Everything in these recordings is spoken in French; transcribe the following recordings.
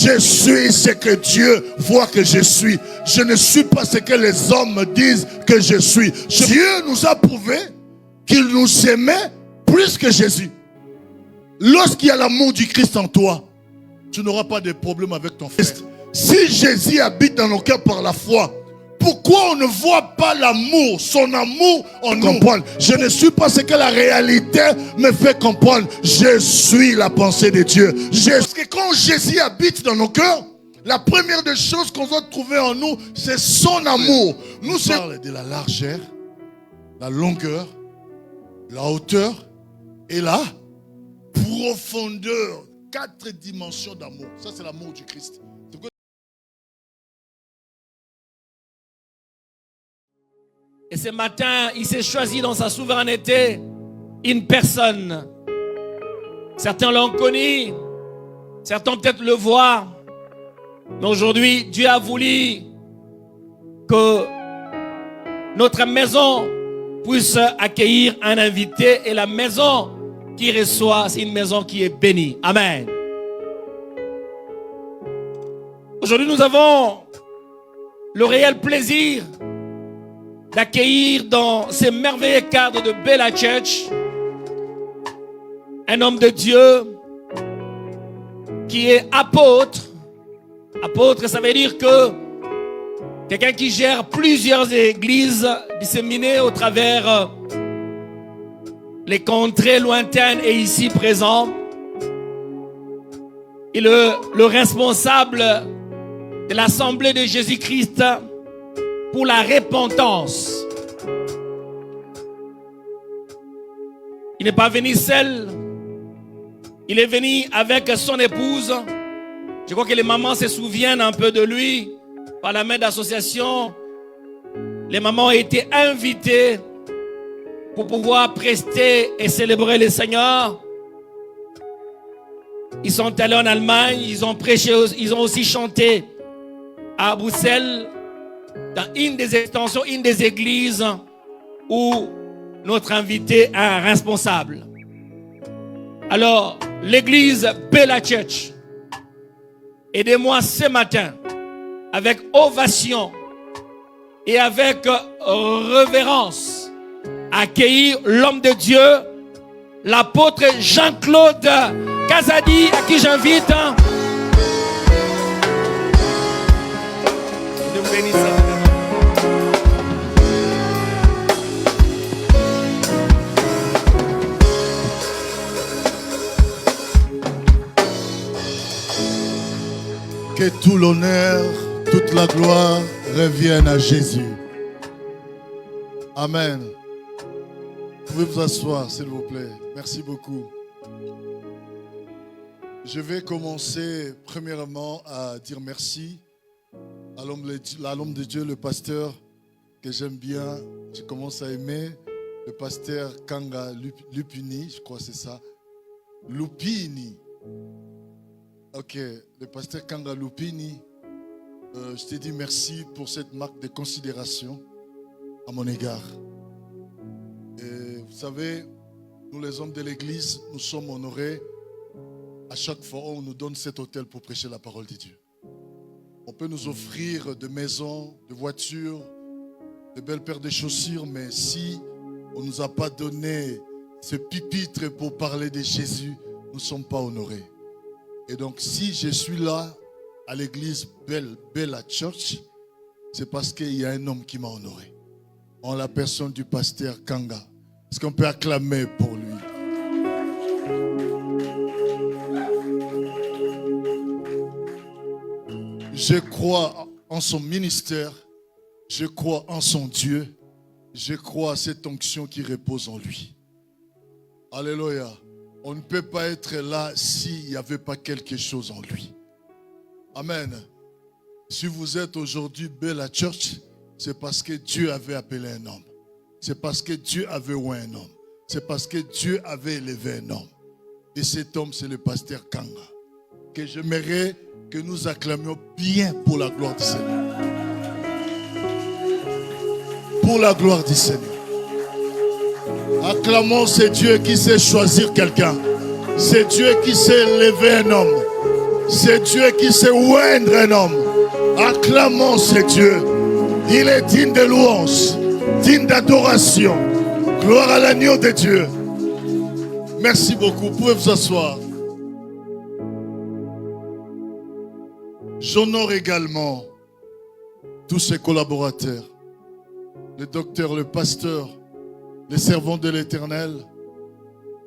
Je suis ce que Dieu voit que je suis. Je ne suis pas ce que les hommes disent que je suis. Dieu nous a prouvé qu'il nous aimait plus que Jésus. Lorsqu'il y a l'amour du Christ en toi, tu n'auras pas de problème avec ton frère. Si Jésus habite dans nos cœurs par la foi, pourquoi on ne voit pas l'amour, son amour en nous? Comprendre. Je ne suis pas ce que la réalité me fait comprendre. Je suis la pensée de Dieu. Parce que quand Jésus habite dans nos cœurs, la première des choses qu'on doit trouver en nous, c'est son amour. Nous parlons de la largeur, la longueur, la hauteur et la profondeur. 4 dimensions d'amour. Ça, c'est l'amour du Christ. Et ce matin, il s'est choisi dans sa souveraineté une personne. Certains l'ont connu, certains peut-être le voient. Mais aujourd'hui, Dieu a voulu que notre maison puisse accueillir un invité. Et la maison qui reçoit, c'est une maison qui est bénie. Amen. Aujourd'hui, nous avons le réel plaisir d'accueillir dans ces merveilleux cadres de Bella Church un homme de Dieu qui est apôtre. Apôtre, ça veut dire que quelqu'un qui gère plusieurs églises disséminées au travers les contrées lointaines et ici présents. Et le responsable de l'Assemblée de Jésus-Christ pour la repentance. Il n'est pas venu seul. Il est venu avec son épouse. Je crois que les mamans se souviennent un peu de lui. Par la main d'association, les mamans ont été invitées pour pouvoir prester et célébrer le Seigneur. Ils sont allés en Allemagne, ils ont prêché, ils ont aussi chanté à Bruxelles, dans une des extensions, une des églises où notre invité est un responsable. Alors, l'église Bella Church, aidez-moi ce matin, avec ovation et avec révérence, à accueillir l'homme de Dieu, l'apôtre Jean-Claude Kazadi, à qui j'invite. Que tout l'honneur, toute la gloire revienne à Jésus. Amen. Vous pouvez vous asseoir, s'il vous plaît. Merci beaucoup. Je vais commencer premièrement à dire merci à l'homme de Dieu, le pasteur que j'aime bien. Je commence à aimer le pasteur Kanga Lupini, je crois que c'est ça. Lupini. Ok, le pasteur Kanga Lupini, je te dis merci pour cette marque de considération à mon égard. Et vous savez, nous les hommes de l'église, nous sommes honorés à chaque fois où on nous donne cet hôtel pour prêcher la parole de Dieu. On peut nous offrir de maisons, de voitures, de belles paires de chaussures, mais si on ne nous a pas donné ce pupitre pour parler de Jésus, nous ne sommes pas honorés. Et donc, si je suis là, à l'église Bella Church, c'est parce qu'il y a un homme qui m'a honoré. En la personne du pasteur Kanga. Est-ce qu'on peut acclamer pour lui? Je crois en son ministère, je crois en son Dieu, je crois à cette onction qui repose en lui. Alléluia. On ne peut pas être là s'il n'y avait pas quelque chose en lui. Amen. Si vous êtes aujourd'hui Bella Church, c'est parce que Dieu avait appelé un homme. C'est parce que Dieu avait oint un homme. C'est parce que Dieu avait élevé un homme. Et cet homme, c'est le pasteur Kanga. Que j'aimerais que nous acclamions bien pour la gloire du Seigneur. Pour la gloire du Seigneur. Acclamons ce Dieu qui sait choisir quelqu'un. C'est Dieu qui sait élever un homme. C'est Dieu qui sait oindre un homme. Acclamons ce Dieu. Il est digne de louange, digne d'adoration. Gloire à l'agneau de Dieu. Merci beaucoup. Vous pouvez vous asseoir. J'honore également tous ses collaborateurs, le docteur, le pasteur, les servants de l'Éternel.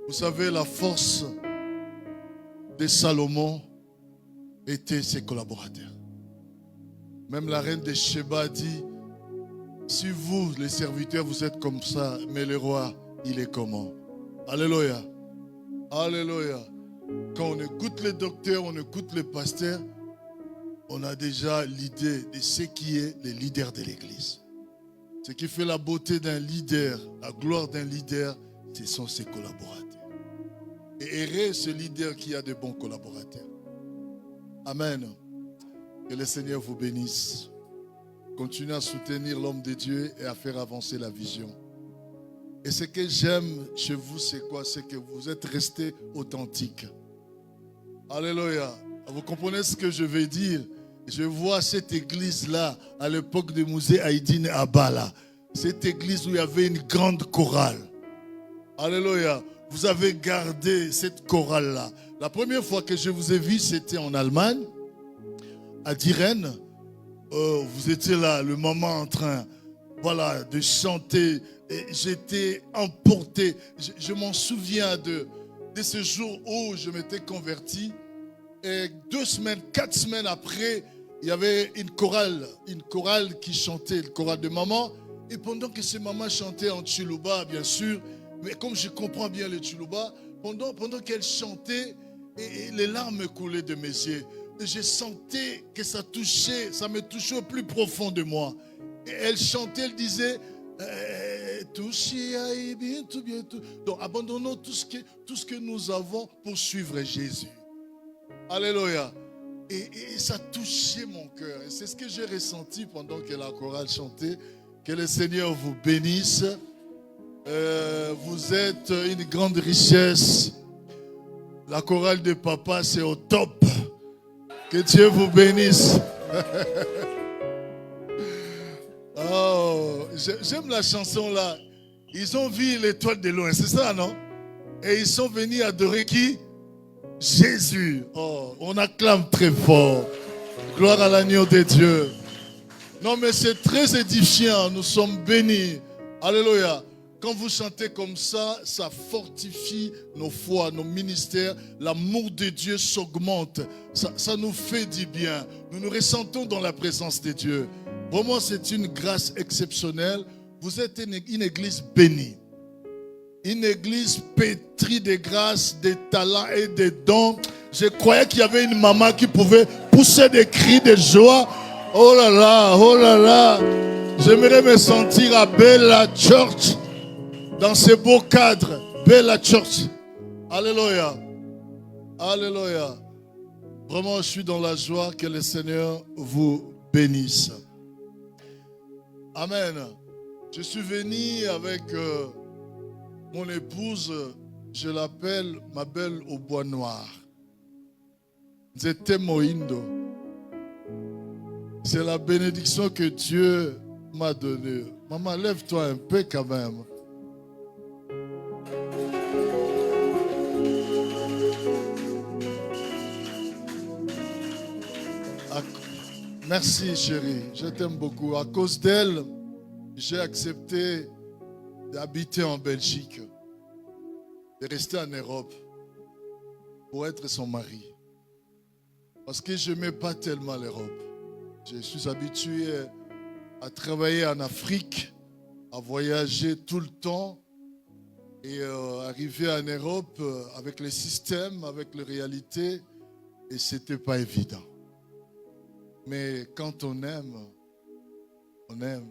Vous savez, la force de Salomon était ses collaborateurs. Même la reine de Sheba dit, si vous, les serviteurs, vous êtes comme ça, mais le roi, il est comment? Alléluia. Alléluia. Quand on écoute le docteur, on écoute le pasteur, on a déjà l'idée de ce qui est le leader de l'Église. Ce qui fait la beauté d'un leader, la gloire d'un leader, ce sont ses collaborateurs. Et heureux ce leader qui a de bons collaborateurs. Amen. Que le Seigneur vous bénisse. Continuez à soutenir l'homme de Dieu et à faire avancer la vision. Et ce que j'aime chez vous, c'est quoi? C'est que vous êtes restés authentiques. Alléluia. Vous comprenez ce que je veux dire? Je vois cette église-là, à l'époque de musée Haïdine à Bala. Cette église où il y avait une grande chorale. Alléluia. Vous avez gardé cette chorale-là. La première fois que je vous ai vu, c'était en Allemagne, à Diren. Vous étiez là, le moment en train, voilà, de chanter. Et j'étais emporté. Je m'en souviens de ce jour où je m'étais converti. Et 2 semaines, 4 semaines après, il y avait une chorale qui chantait, une chorale de maman. Et pendant que ces mamans chantaient en Tchoulouba, bien sûr, mais comme je comprends bien le Tchoulouba, pendant qu'elles chantaient, et les larmes coulaient de mes yeux. Et je sentais que ça me touchait au plus profond de moi. Et elle chantait, elle disait, donc abandonnons tout ce que nous avons pour suivre Jésus. Alléluia. Et ça touchait mon cœur. Et c'est ce que j'ai ressenti pendant que la chorale chantait. Que le Seigneur vous bénisse. Vous êtes une grande richesse. La chorale de papa, c'est au top. Que Dieu vous bénisse. Oh, j'aime la chanson là. Ils ont vu l'étoile de loin, c'est ça, non? Et ils sont venus adorer qui? Jésus. Oh, on acclame très fort. Gloire à l'agneau de Dieu. Non, mais c'est très édifiant. Nous sommes bénis. Alléluia. Quand vous chantez comme ça, ça fortifie nos foi, nos ministères. L'amour de Dieu s'augmente. Ça nous fait du bien. Nous nous ressentons dans la présence de Dieu. Vraiment, c'est une grâce exceptionnelle. Vous êtes une église bénie. Une église pétrie de grâce, de talents et de dons. Je croyais qu'il y avait une maman qui pouvait pousser des cris de joie. Oh là là, oh là là. J'aimerais me sentir à Bella Church. Dans ce beau cadre, Bella Church. Alléluia. Alléluia. Vraiment, je suis dans la joie. Que le Seigneur vous bénisse. Amen. Je suis venu avec mon épouse, je l'appelle ma belle au bois noir. C'était Moindo. C'est la bénédiction que Dieu m'a donnée. Maman, lève-toi un peu quand même. Merci chérie, je t'aime beaucoup. À cause d'elle, j'ai accepté d'habiter en Belgique, de rester en Europe pour être son mari. Parce que je n'aimais pas tellement l'Europe. Je suis habitué à travailler en Afrique, à voyager tout le temps et arriver en Europe avec les systèmes, avec les réalités, et ce n'était pas évident. Mais quand on aime, on aime.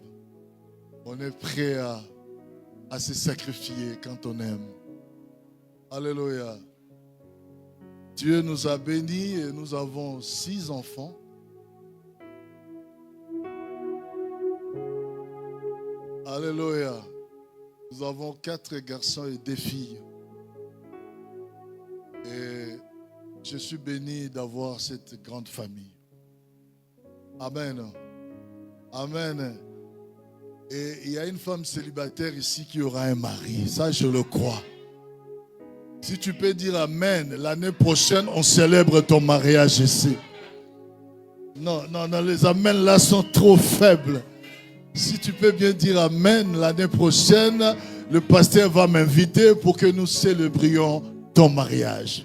On est prêt à se sacrifier quand on aime. Alléluia. Dieu nous a bénis et nous avons 6 enfants. Alléluia. Nous avons 4 garçons et 2 filles. Et Je suis béni d'avoir cette grande famille. Amen. Amen. Et il y a une femme célibataire ici qui aura un mari. Ça, je le crois. Si tu peux dire Amen, l'année prochaine, on célèbre ton mariage ici. Non, les Amen là sont trop faibles. Si tu peux bien dire Amen, l'année prochaine, le pasteur va m'inviter pour que nous célébrions ton mariage.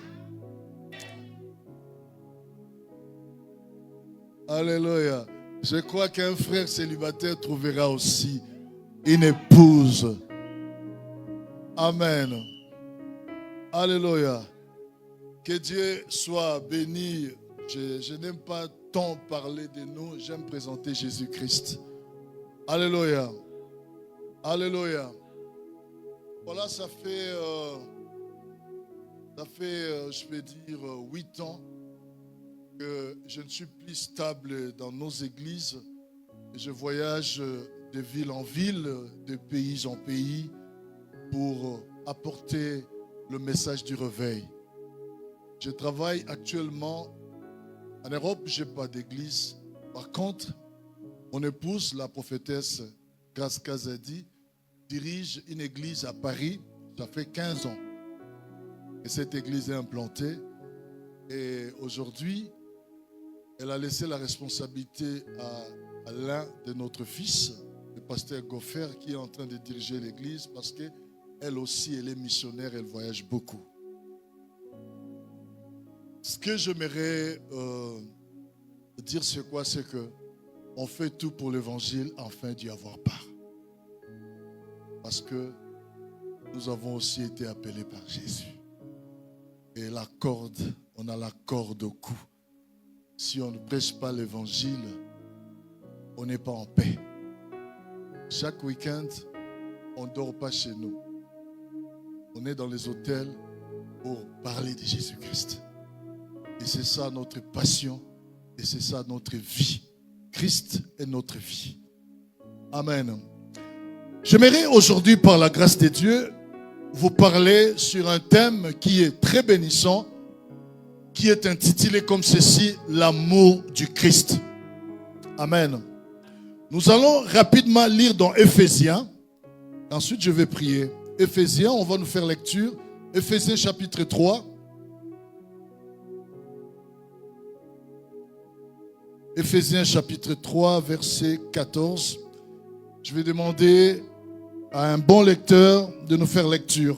Alléluia. Je crois qu'un frère célibataire trouvera aussi une épouse. Amen. Alléluia. Que Dieu soit béni. Je n'aime pas tant parler de nous, j'aime présenter Jésus-Christ. Alléluia. Alléluia. Voilà, ça fait je vais dire, 8 ans que je ne suis plus stable dans nos églises. Je voyage de ville en ville, de pays en pays, pour apporter le message du réveil. Je travaille actuellement en Europe, je n'ai pas d'église. Par contre, mon épouse, la prophétesse Grace Kazadi, dirige une église à Paris. Ça fait 15 ans. Et cette église est implantée. Et aujourd'hui, elle a laissé la responsabilité à l'un de notre fils, le pasteur Goffer, qui est en train de diriger l'église parce qu'elle aussi, elle est missionnaire, elle voyage beaucoup. Ce que j'aimerais dire, c'est quoi? C'est qu'on fait tout pour l'évangile afin d'y avoir part. Parce que nous avons aussi été appelés par Jésus. Et la corde, on a la corde au cou. Si on ne prêche pas l'évangile, on n'est pas en paix. Chaque week-end, on ne dort pas chez nous. On est dans les hôtels pour parler de Jésus-Christ. Et c'est ça notre passion. Et c'est ça notre vie. Christ est notre vie. Amen. J'aimerais aujourd'hui, par la grâce de Dieu, vous parler sur un thème qui est très bénissant, qui est intitulé comme ceci, l'amour du Christ. Amen. Nous allons rapidement lire dans Éphésiens. Ensuite, je vais prier. Éphésiens, on va nous faire lecture. Éphésiens chapitre 3. Éphésiens chapitre 3, verset 14. Je vais demander à un bon lecteur de nous faire lecture.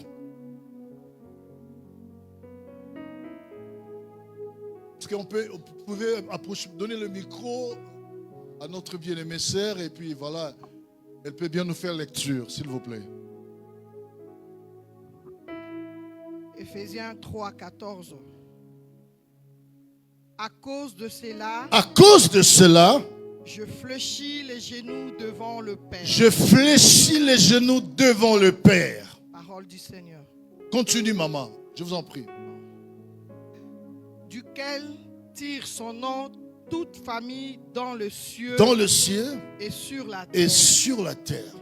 Est-ce qu'on peut, vous pouvez approcher, donner le micro à notre bien-aimée sœur et puis voilà, elle peut bien nous faire lecture, s'il vous plaît. Éphésiens 3, 14. À cause de cela, je fléchis les genoux devant le Père. Je fléchis les genoux devant le Père. Parole du Seigneur. Continue, maman, je vous en prie. Duquel tire son nom toute famille dans le ciel, et sur la terre.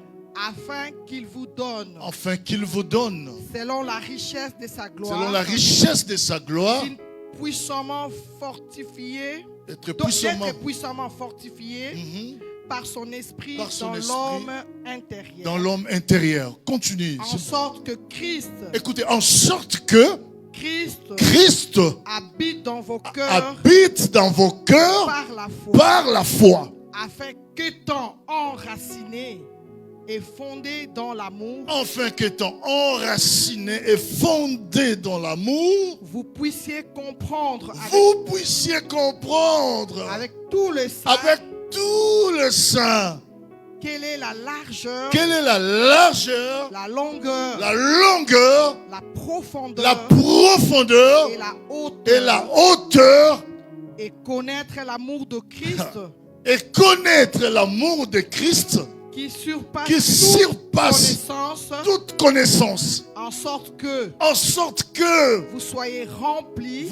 Afin qu'il vous donne, selon la richesse de sa gloire, puissamment fortifié, d'être puissamment fortifié par son esprit dans l'homme intérieur. Continue. En sorte que Christ habite dans vos cœurs par la foi, afin qu'étant enraciné et fondé dans l'amour, vous puissiez comprendre avec tout le saint, quelle est la largeur, la longueur, la profondeur et la hauteur, et connaître l'amour de Christ, qui surpasse toute connaissance, en sorte que vous soyez remplis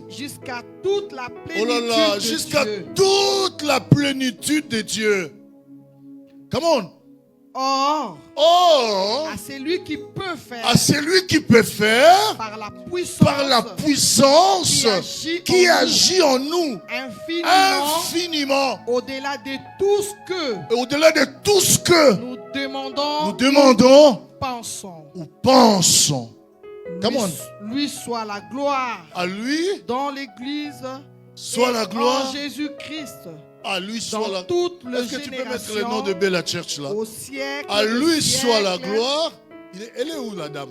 jusqu'à toute la plénitude de Dieu. Come on. Or, Or, à celui qui peut faire à celui qui peut faire par la puissance qui agit en nous infiniment au-delà de tout ce que nous demandons pensons. ou pensons. Come on. Lui soit la gloire À lui dans l'Église soit et la gloire. en Jésus-Christ À lui soit dans la toute gloire. les Est-ce que tu peux mettre le nom générations de Bella Church là? au siècle. À lui des soit la siècles. gloire. Elle est où la dame?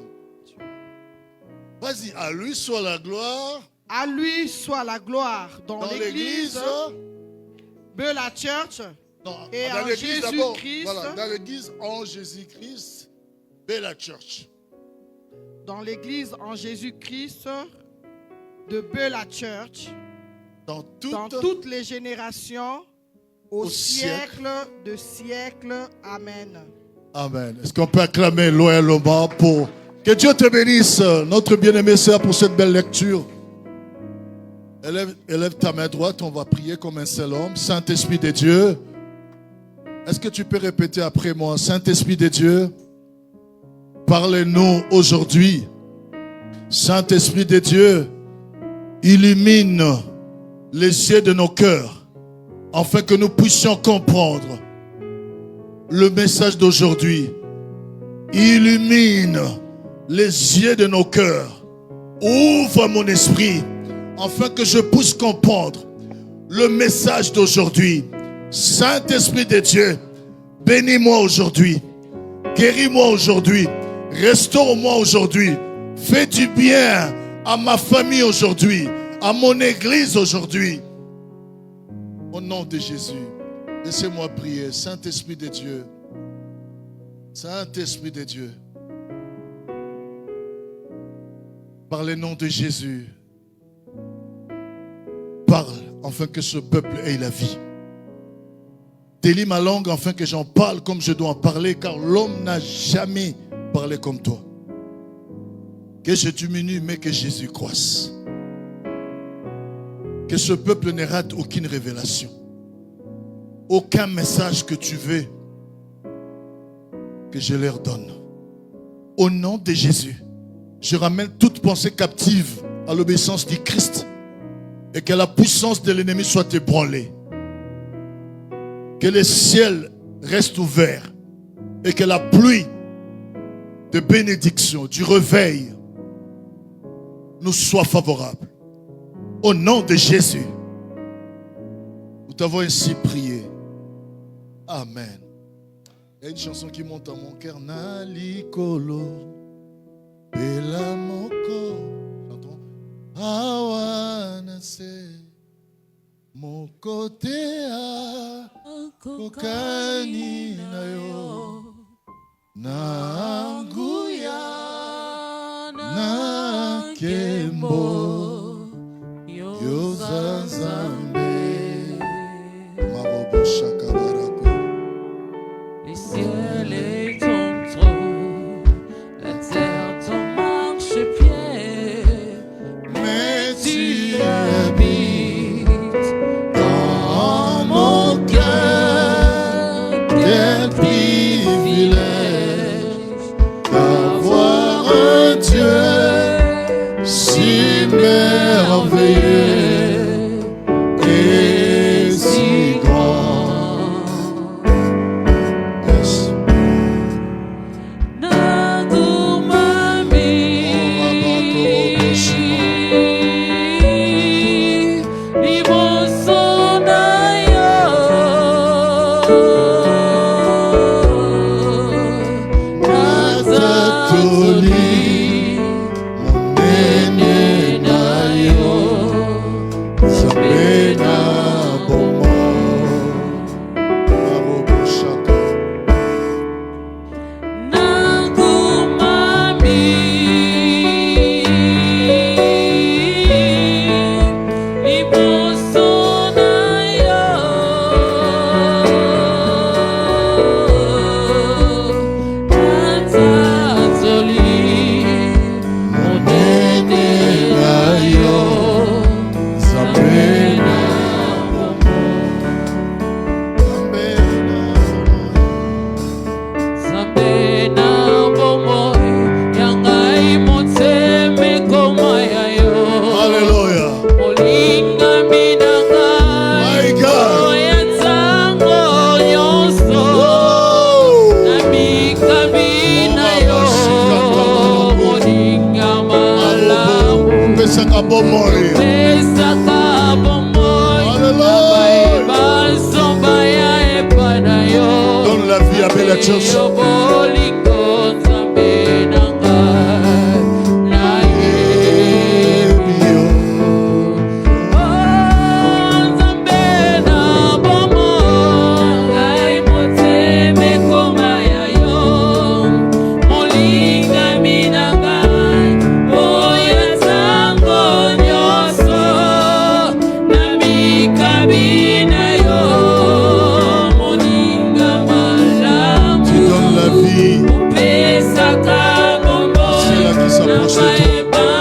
Vas-y, à lui soit la gloire. À lui soit la gloire dans l'Église, Bella Church, Non, et dans en l'église d'abord. Jésus-Christ. Voilà, dans l'église en Jésus-Christ, Bella Church. dans l'Église en Jésus-Christ de Bella Church, Dans dans toutes les générations, au siècle de siècles. Amen. Amen. Est-ce qu'on peut acclamer loyalement pour que Dieu te bénisse, notre bien-aimée sœur, pour cette belle lecture. Élève ta main droite, on va prier comme un seul homme. Saint-Esprit de Dieu, est-ce que tu peux répéter après moi? Saint-Esprit de Dieu, parlez-nous aujourd'hui. Saint-Esprit de Dieu, illumine les yeux de nos cœurs, afin que nous puissions comprendre le message d'aujourd'hui. Illumine les yeux de nos cœurs. Ouvre mon esprit, afin que je puisse comprendre le message d'aujourd'hui. Saint-Esprit de Dieu, bénis-moi aujourd'hui. Guéris-moi aujourd'hui. Restaure-moi aujourd'hui. Fais du bien à ma famille aujourd'hui, à mon église aujourd'hui. Au nom de Jésus, laissez-moi prier. Saint-Esprit de Dieu, Saint-Esprit de Dieu, par le nom de Jésus, parle afin que ce peuple ait la vie. Délie ma langue afin que j'en parle comme je dois en parler, car l'homme n'a jamais parlé comme toi. Que je diminue, mais que Jésus croisse. Que ce peuple ne rate aucune révélation, aucun message que tu veux que je leur donne. Au nom de Jésus, je ramène toute pensée captive à l'obéissance du Christ et que la puissance de l'ennemi soit ébranlée. Que le ciel reste ouvert et que la pluie de bénédiction, du réveil, nous soit favorable. Au nom de Jésus, nous t'avons ainsi prié. Amen. Il y a une chanson qui monte à mon cœur. Nalikolo, Bella Moko. Chantons. Awanase, Moko Tea, Kokani Nayo, Nanguya, Nakembo, Yozazambe, Marobo Shakabarako. Les ciels et ton trône, la terre ton marchepied, Mais tu tu habites dans mon cœur. quel privilège d'avoir un Dieu si merveilleux et si grand. Yes. Natatoli, monene na yo, Zambe na bomo, Marobo Shaka. Monene na yo, Zambe na bomo, Zambe na bomo. bomoi. Pesaka bomoi. Alléluia. Bansomba ya epana yo. Donne la vie à Bella Church. Yo bolingo nzambe nanga. Na yebi yo. Oh, nzambe na bomoi. Ngai moteme koma ya yo. Molinga minanga. Oya nzango nyonso. Na mikabina yo. Molinga malamu. Tu donnes la vie. Pesaka bomoi. C'est là qui s'approche de toi.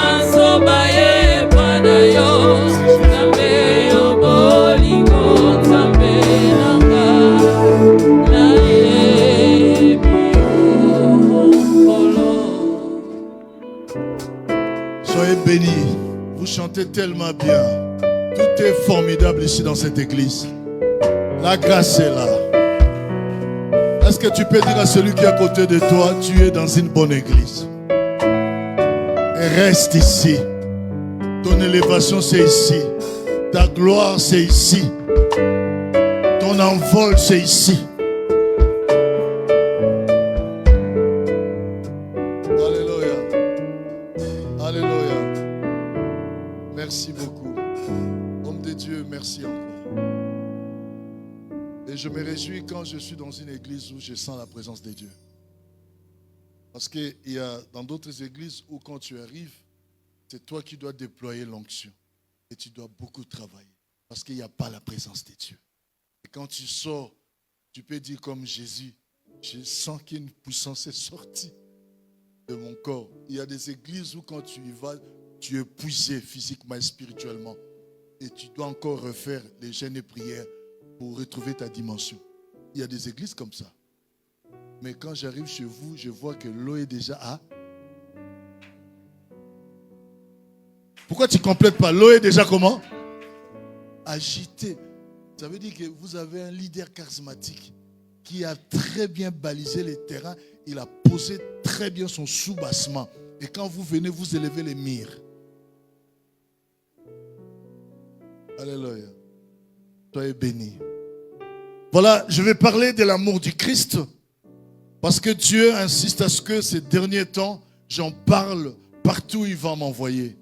Soyez bénis. Vous chantez tellement bien. Tout est formidable ici dans cette église. La grâce est là. Est-ce que tu peux dire à celui qui est à côté de toi, tu es dans une bonne église? Et reste ici. Ton élévation, c'est ici. Ta gloire, c'est ici. Ton envol, c'est ici. Alléluia. Alléluia. Merci beaucoup. Homme de Dieu, merci encore. Et je me réjouis quand je suis dans une église où je sens la présence de Dieu. Parce qu'il y a dans d'autres églises où quand tu arrives, c'est toi qui dois déployer l'onction. Et tu dois beaucoup travailler. Parce qu'il n'y a pas la présence de Dieu. Et quand tu sors, tu peux dire comme Jésus, je sens qu'une puissance est sortie de mon corps. Il y a des églises où quand tu y vas, tu es épuisé physiquement et spirituellement. Et tu dois encore refaire les jeûnes et prières pour retrouver ta dimension. Il y a des églises comme ça. Mais quand j'arrive chez vous, je vois que l'eau est déjà à... Pourquoi tu ne complètes pas? L'eau est déjà comment? Agitée. Ça veut dire que vous avez un leader charismatique qui a très bien balisé les terrains. Il a posé très bien son soubassement. Et quand vous venez, vous élevez les murs. Alléluia. Soyez bénis. Voilà, je vais parler de l'amour du Christ. Parce que Dieu insiste à ce que ces derniers temps, j'en parle partout où il va m'envoyer.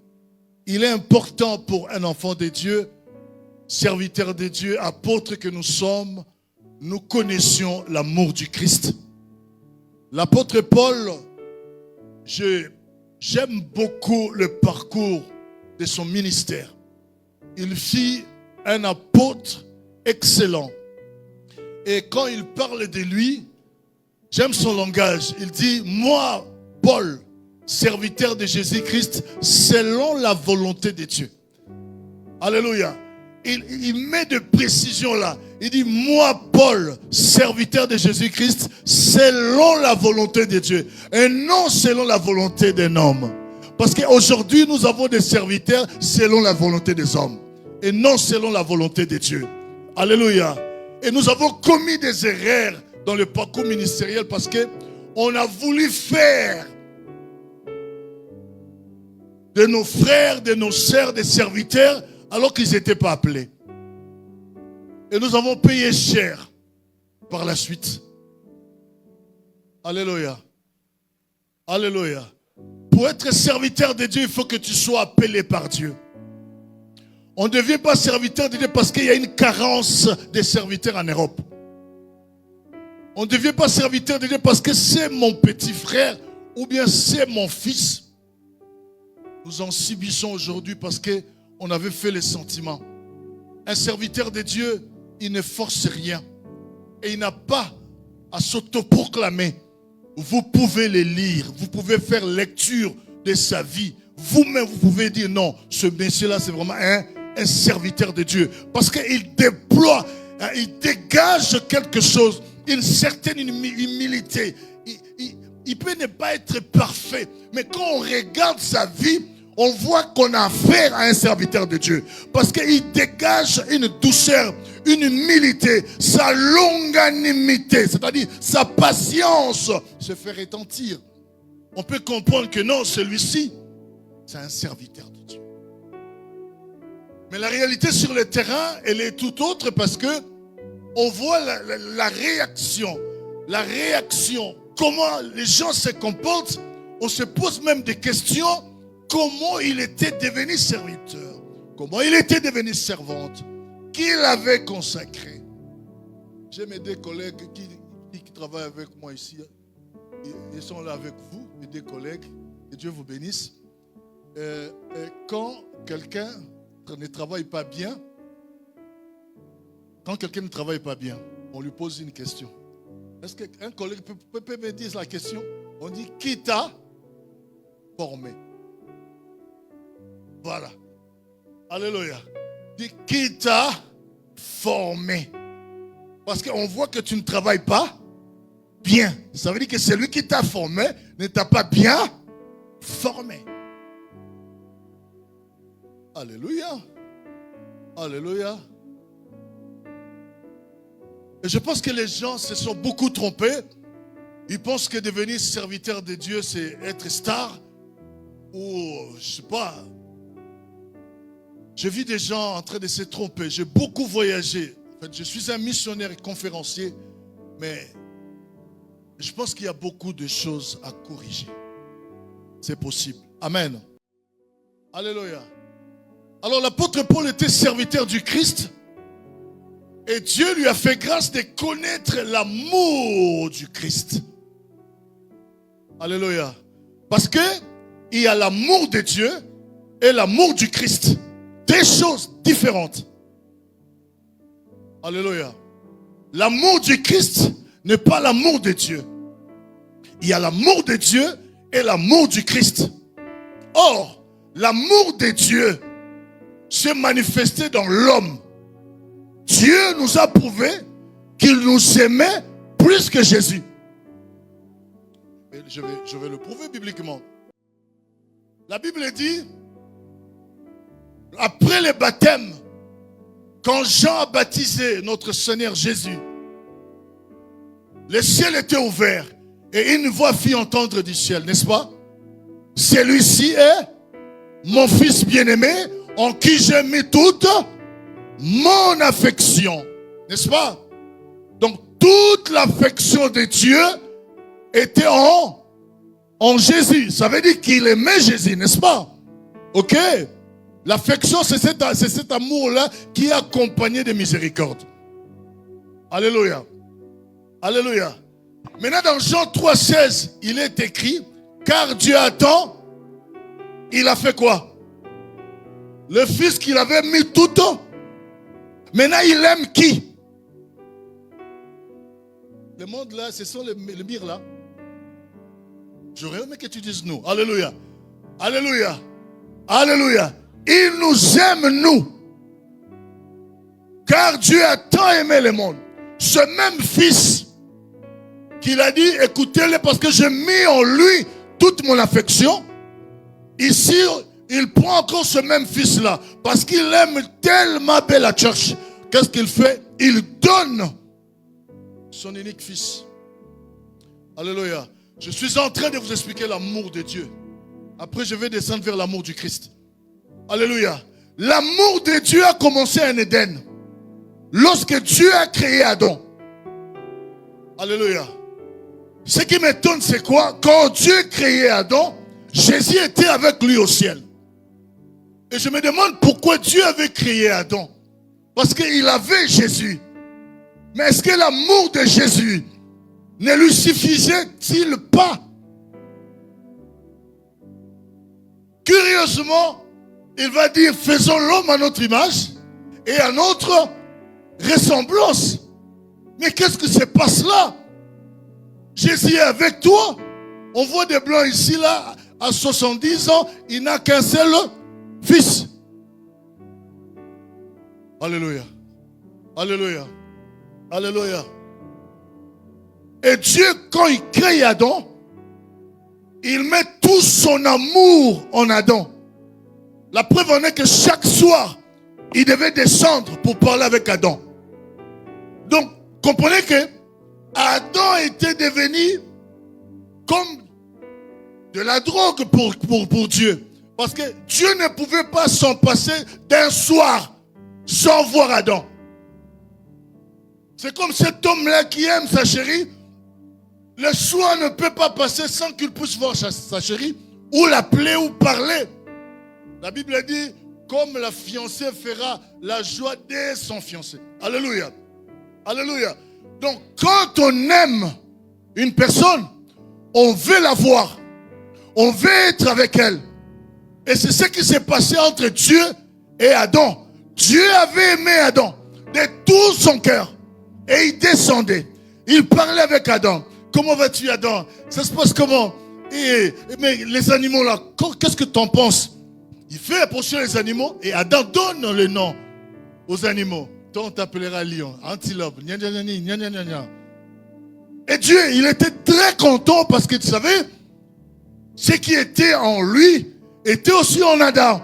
Il est important pour un enfant de Dieu, serviteur de Dieu, apôtre que nous sommes, nous connaissions l'amour du Christ. L'apôtre Paul, j'aime beaucoup le parcours de son ministère. Il fit un apôtre excellent. Et quand il parle de lui, j'aime son langage. Il dit, moi, Paul, serviteur de Jésus-Christ, selon la volonté de Dieu. Alléluia. Il met de précision là. Il dit, moi, Paul, serviteur de Jésus-Christ, selon la volonté de Dieu. Et non selon la volonté d'un homme. Parce qu'aujourd'hui, nous avons des serviteurs selon la volonté des hommes. Et non selon la volonté de Dieu. Alléluia. Et nous avons commis des erreurs dans le parcours ministériel parce qu'on a voulu faire de nos frères, de nos sœurs, des serviteurs, alors qu'ils n'étaient pas appelés. Et nous avons payé cher par la suite. Alléluia. Alléluia. Pour être serviteur de Dieu, il faut que tu sois appelé par Dieu. On ne devient pas serviteur de Dieu parce qu'il y a une carence de serviteurs en Europe. On ne devient pas serviteur de Dieu parce que c'est mon petit frère ou bien c'est mon fils. Nous en subissons aujourd'hui parce qu'on avait fait les sentiments. Un serviteur de Dieu, il ne force rien. Et il n'a pas à s'autoproclamer. Vous pouvez les lire. Vous pouvez faire lecture de sa vie. Vous-même, vous pouvez dire non, ce monsieur-là, c'est vraiment un serviteur de Dieu. Parce qu'il déploie, il dégage quelque chose, une certaine humilité. Il peut ne pas être parfait. Mais quand on regarde sa vie, on voit qu'on a affaire à un serviteur de Dieu. Parce qu'il dégage une douceur, une humilité, sa longanimité, c'est-à-dire sa patience se fait retentir. On peut comprendre que non, celui-ci, c'est un serviteur de Dieu. Mais la réalité sur le terrain, elle est tout autre parce que on voit la réaction. La réaction. Comment les gens se comportent. On se pose même des questions. Comment il était devenu serviteur? Comment il était devenu servante? Qui l'avait consacré? J'ai mes deux collègues qui travaillent avec moi ici. Ils sont là avec vous, mes deux collègues. Que Dieu vous bénisse. Quand quelqu'un ne travaille pas bien, on lui pose une question. Est-ce qu'un collègue peut me dire la question? On dit, qui t'a formé? Voilà. Alléluia. Dit, qui t'a formé? Parce qu'on voit que tu ne travailles pas bien. Ça veut dire que celui qui t'a formé ne t'a pas bien formé. Alléluia. Alléluia. Et je pense que les gens se sont beaucoup trompés. Ils pensent que devenir serviteur de Dieu, c'est être star. Ou, je sais pas. J'ai vu des gens en train de se tromper. J'ai beaucoup voyagé. En fait, je suis un missionnaire et conférencier. Mais je pense qu'il y a beaucoup de choses à corriger. C'est possible. Amen. Alléluia. Alors l'apôtre Paul était serviteur du Christ. Et Dieu lui a fait grâce de connaître l'amour du Christ. Alléluia. Parce que il y a l'amour de Dieu et l'amour du Christ. Deux choses différentes. Alléluia. L'amour du Christ n'est pas l'amour de Dieu. Il y a l'amour de Dieu et l'amour du Christ. Or, l'amour de Dieu s'est manifesté dans l'homme. Dieu nous a prouvé qu'il nous aimait plus que Jésus. Et je vais le prouver bibliquement. La Bible dit, après le baptême, quand Jean a baptisé notre Seigneur Jésus, le ciel était ouvert et une voix fit entendre du ciel, n'est-ce pas? Celui-ci est mon fils bien-aimé en qui j'ai mis toute mon affection, n'est-ce pas? Donc toute l'affection de Dieu était en Jésus. Ça veut dire qu'il aimait Jésus, n'est-ce pas? Ok? L'affection, c'est cet amour-là qui est accompagné de miséricorde. Alléluia. Alléluia. Maintenant, dans Jean 3,16, il est écrit, car Dieu a tant, il a fait quoi? Le fils qu'il avait mis tout temps. Maintenant, il aime qui? Le monde là, ce sont les mires là. J'aurais aimé que tu dises nous. Alléluia. Alléluia. Alléluia. Il nous aime, nous. Car Dieu a tant aimé le monde. Ce même fils qu'il a dit, écoutez-le parce que j'ai mis en lui toute mon affection. Ici, il prend encore ce même fils-là parce qu'il aime tellement bien la church. Qu'est-ce qu'il fait? Il donne son unique fils. Alléluia. Je suis en train de vous expliquer l'amour de Dieu. Après, je vais descendre vers l'amour du Christ. Alléluia. L'amour de Dieu a commencé en Éden. Lorsque Dieu a créé Adam. Alléluia. Ce qui m'étonne, c'est quoi? Quand Dieu créait Adam, Jésus était avec lui au ciel. Et je me demande pourquoi Dieu avait créé Adam. Parce qu'il avait Jésus. Mais est-ce que l'amour de Jésus ne lui suffisait-il pas? Curieusement, il va dire, faisons l'homme à notre image et à notre ressemblance. Mais qu'est-ce que se passe là? Jésus est avec toi. On voit des blancs ici, là, à 70 ans, il n'a qu'un seul fils. Alléluia. Alléluia. Alléluia. Et Dieu, quand il crée Adam, il met tout son amour en Adam. La preuve en est que chaque soir, il devait descendre pour parler avec Adam. Donc, comprenez que Adam était devenu comme de la drogue pour Dieu. Parce que Dieu ne pouvait pas s'en passer d'un soir sans voir Adam. C'est comme cet homme-là qui aime sa chérie. Le soir ne peut pas passer sans qu'il puisse voir sa chérie, ou l'appeler ou parler. La Bible dit, comme la fiancée fera la joie de son fiancé. Alléluia. Alléluia. Donc, quand on aime une personne, on veut la voir. On veut être avec elle. Et c'est ce qui s'est passé entre Dieu et Adam. Dieu avait aimé Adam de tout son cœur. Et il descendait. Il parlait avec Adam. Comment vas-tu, Adam? Ça se passe comment? Mais les animaux là, qu'est-ce que tu en penses? Il fait approcher les animaux et Adam donne le nom aux animaux. Toi, on t'appellera lion, antilope, gna gna gna gna gna gna gna. Et Dieu, il était très content parce que tu savais, ce qui était en lui était aussi en Adam.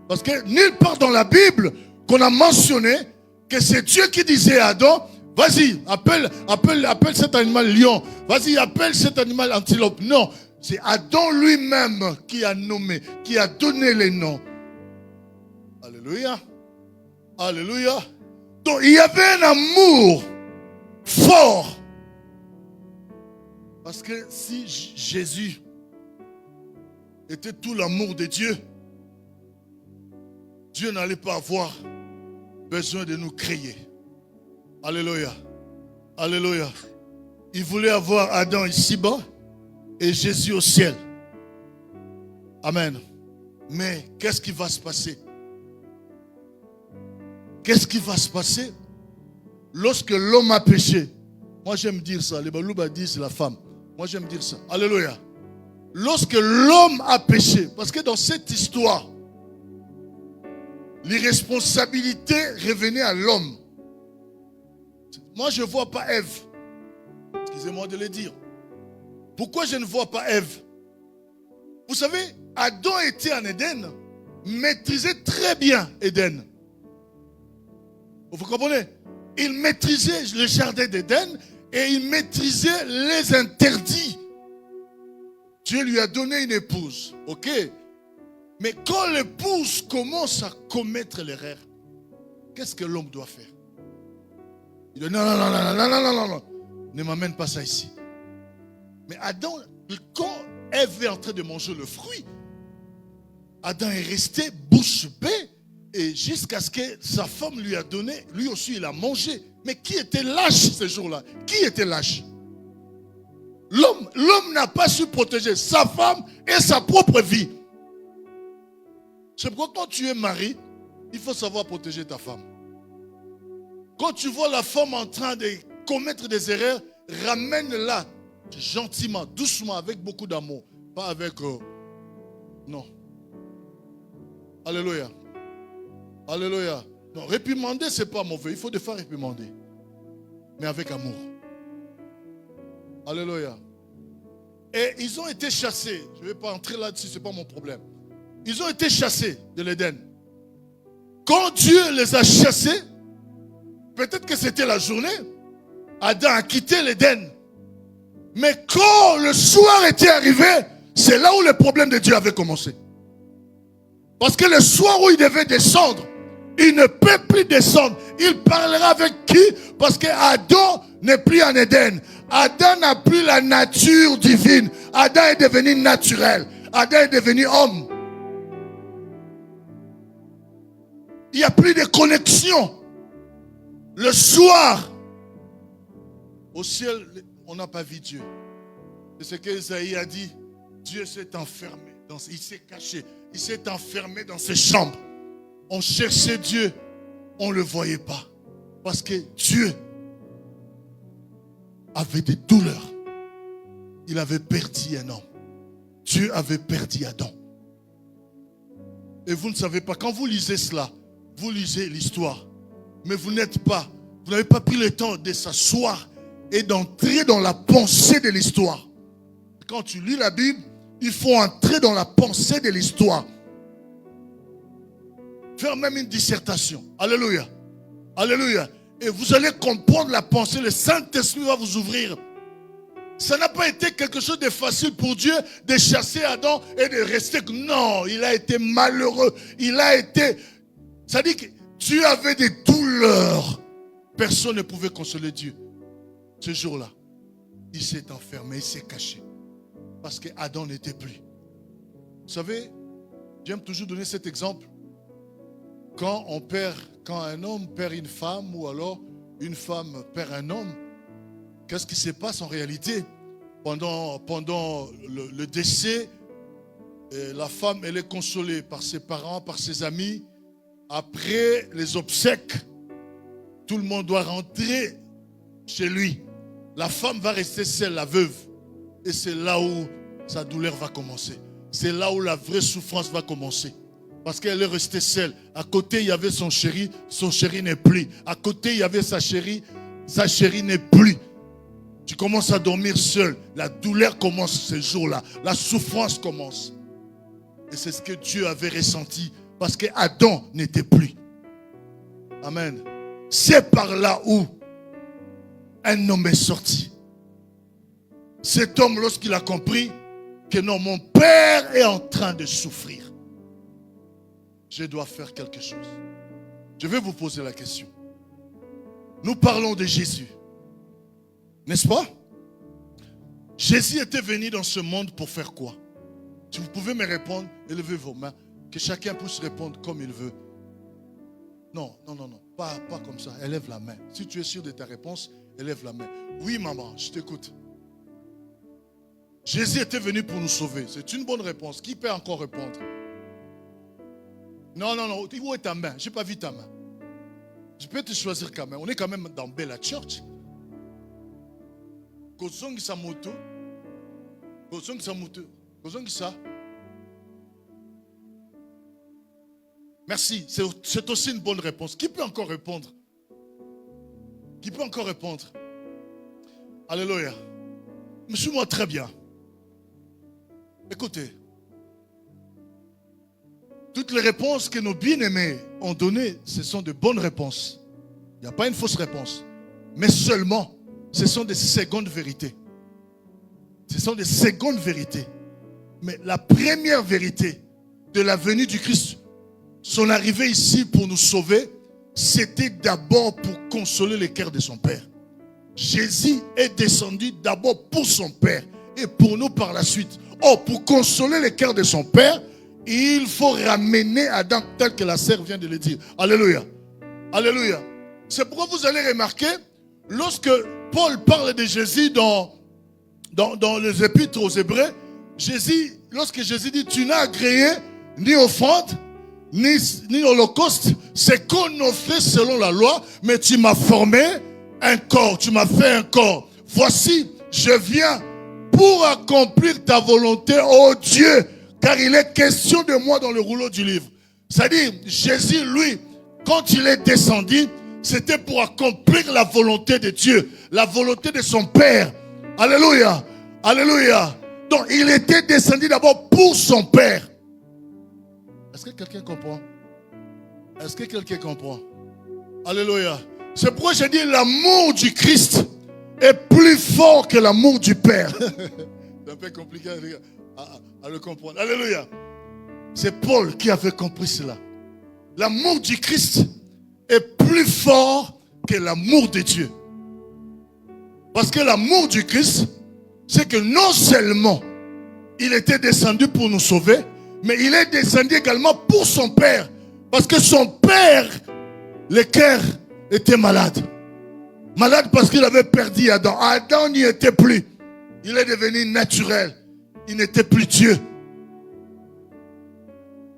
Parce que nulle part dans la Bible qu'on a mentionné que c'est Dieu qui disait à Adam, vas-y, appelle cet animal lion. Vas-y, appelle cet animal antilope. Non, c'est Adam lui-même qui a nommé, qui a donné les noms. Alléluia. Alléluia. Donc, il y avait un amour fort. Parce que si Jésus était tout l'amour de Dieu, Dieu n'allait pas avoir besoin de nous créer. Alléluia. Alléluia. Il voulait avoir Adam ici-bas et Jésus au ciel. Amen. Mais qu'est-ce qui va se passer? Qu'est-ce qui va se passer lorsque l'homme a péché? Moi j'aime dire ça. Les Balouba disent c'est la femme. Moi j'aime dire ça. Alléluia. Lorsque l'homme a péché, parce que dans cette histoire, l'irresponsabilité revenait à l'homme. Moi je ne vois pas Ève. Excusez-moi de le dire. Pourquoi je ne vois pas Ève? Vous savez, Adam était en Éden, maîtrisait très bien Éden. Vous comprenez? Il maîtrisait le jardin d'Éden et il maîtrisait les interdits. Dieu lui a donné une épouse, ok? Mais quand l'épouse commence à commettre l'erreur, qu'est-ce que l'homme doit faire? Il dit non, non, non, non, non, non, non, non, non, ne m'amène pas ça ici. Mais Adam, quand Ève est en train de manger le fruit, Adam est resté bouche bée et jusqu'à ce que sa femme lui a donné, lui aussi il a mangé. Mais qui était lâche ce jour-là? Qui était lâche? L'homme n'a pas su protéger sa femme et sa propre vie. C'est pourquoi quand tu es marié, il faut savoir protéger ta femme. Quand tu vois la femme en train de commettre des erreurs, ramène-la gentiment, doucement, avec beaucoup d'amour. Pas avec... non. Alléluia. Alléluia. Non, réprimander, ce n'est pas mauvais. Il faut des fois réprimander. Mais avec amour. Alléluia. Et ils ont été chassés. Je ne vais pas entrer là-dessus, ce n'est pas mon problème. Ils ont été chassés de l'Éden. Quand Dieu les a chassés, peut-être que c'était la journée, Adam a quitté l'Éden. Mais quand le soir était arrivé, c'est là où le problème de Dieu avait commencé. Parce que le soir où il devait descendre, il ne peut plus descendre. Il parlera avec qui? Parce que Adam n'est plus en Éden. Adam n'a plus la nature divine. Adam est devenu naturel. Adam est devenu homme. Il n'y a plus de connexion. Le soir, au ciel, on n'a pas vu Dieu. C'est ce qu'Ésaïe a dit. Dieu s'est enfermé. Il s'est caché. Il s'est enfermé dans ses chambres. On cherchait Dieu. On ne le voyait pas. Parce que Dieu avait des douleurs. Il avait perdu un homme. Dieu avait perdu Adam. Et vous ne savez pas, quand vous lisez cela, vous lisez l'histoire. Mais vous n'avez pas pris le temps de s'asseoir et d'entrer dans la pensée de l'histoire. Quand tu lis la Bible, il faut entrer dans la pensée de l'histoire. Faire même une dissertation. Alléluia. Alléluia. Et vous allez comprendre la pensée. Le Saint-Esprit va vous ouvrir Ça n'a pas été quelque chose de facile pour Dieu de chasser Adam et de rester. Non, il a été malheureux. Il a été... Ça dit que Dieu avait des douleurs. Personne ne pouvait consoler Dieu. Ce jour-là, il s'est enfermé, il s'est caché. Parce que Adam n'était plus. Vous savez, j'aime toujours donner cet exemple. Quand un homme perd une femme ou alors une femme perd un homme, qu'est-ce qui se passe en réalité? Pendant le décès, la femme, elle est consolée par ses parents, par ses amis. Après les obsèques, tout le monde doit rentrer chez lui. La femme va rester seule, la veuve. Et c'est là où sa douleur va commencer. C'est là où la vraie souffrance va commencer. Parce qu'elle est restée seule. À côté, il y avait son chéri n'est plus. À côté, il y avait sa chérie n'est plus. Tu commences à dormir seul. La douleur commence ce jour-là. La souffrance commence. Et c'est ce que Dieu avait ressenti. Parce qu'Adam n'était plus. Amen. C'est par là où un homme est sorti. Cet homme, lorsqu'il a compris que non, mon père est en train de souffrir, je dois faire quelque chose. Je vais vous poser la question. Nous parlons de Jésus. N'est-ce pas? Jésus était venu dans ce monde pour faire quoi? Si vous pouvez me répondre, élevez vos mains. Que chacun puisse répondre comme il veut. Non. Pas comme ça. Élève la main. Si tu es sûr de ta réponse, élève la main. Oui, maman, je t'écoute. Jésus était venu pour nous sauver. C'est une bonne réponse. Qui peut encore répondre? Non. Où est ta main? Je n'ai pas vu ta main. Je peux te choisir quand même. On est quand même dans Bella Church. Kozongi sa moto. Kozongi sa. Merci. C'est aussi une bonne réponse. Qui peut encore répondre? Alléluia. Suis-moi très bien. Écoutez. Toutes les réponses que nos bien-aimés ont données, ce sont de bonnes réponses. Il n'y a pas une fausse réponse. Mais seulement, ce sont des secondes vérités. Ce sont des secondes vérités. Mais la première vérité de la venue du Christ, son arrivée ici pour nous sauver, c'était d'abord pour consoler le cœur de son Père. Jésus est descendu d'abord pour son Père et pour nous par la suite. Or, pour consoler le cœur de son Père, il faut ramener Adam tel que la sœur vient de le dire. Alléluia. Alléluia. C'est pourquoi vous allez remarquer, lorsque Paul parle de Jésus dans les épîtres aux Hébreux, lorsque Jésus dit, tu n'as agréé ni offrande, ni holocauste, c'est qu'on offrait selon la loi, mais tu m'as formé un corps, tu m'as fait un corps. Voici, je viens pour accomplir ta volonté, ô Dieu, car il est question de moi dans le rouleau du livre. C'est-à-dire, Jésus, lui, quand il est descendu, c'était pour accomplir la volonté de Dieu, la volonté de son Père. Alléluia, alléluia. Donc, il était descendu d'abord pour son Père. Est-ce que quelqu'un comprend? Est-ce que quelqu'un comprend? Alléluia. C'est pourquoi j'ai dit l'amour du Christ est plus fort que l'amour du Père. C'est un peu compliqué à le comprendre. Alléluia. C'est Paul qui avait compris cela. L'amour du Christ est plus fort que l'amour de Dieu. Parce que l'amour du Christ, c'est que non seulement il était descendu pour nous sauver, mais il est descendu également pour son Père. Parce que son Père, le cœur, était malade. Malade parce qu'il avait perdu Adam. Adam n'y était plus. Il est devenu naturel. Il n'était plus Dieu.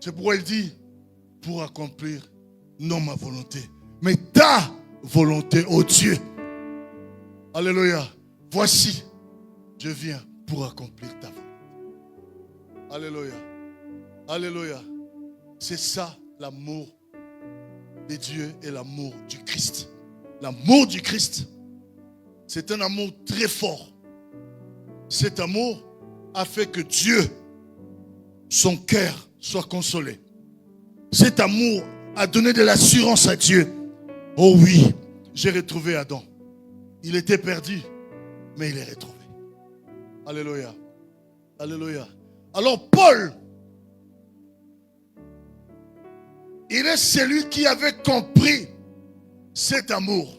C'est pourquoi il dit, pour accomplir non ma volonté, mais ta volonté, ô Dieu. Alléluia. Voici, je viens pour accomplir ta volonté. Alléluia. Alléluia. C'est ça l'amour de Dieu et l'amour du Christ. L'amour du Christ, c'est un amour très fort. Cet amour a fait que Dieu, son cœur, soit consolé. Cet amour a donné de l'assurance à Dieu. Oh oui, j'ai retrouvé Adam. Il était perdu, mais il est retrouvé. Alléluia. Alléluia. Alors Paul, il est celui qui avait compris cet amour.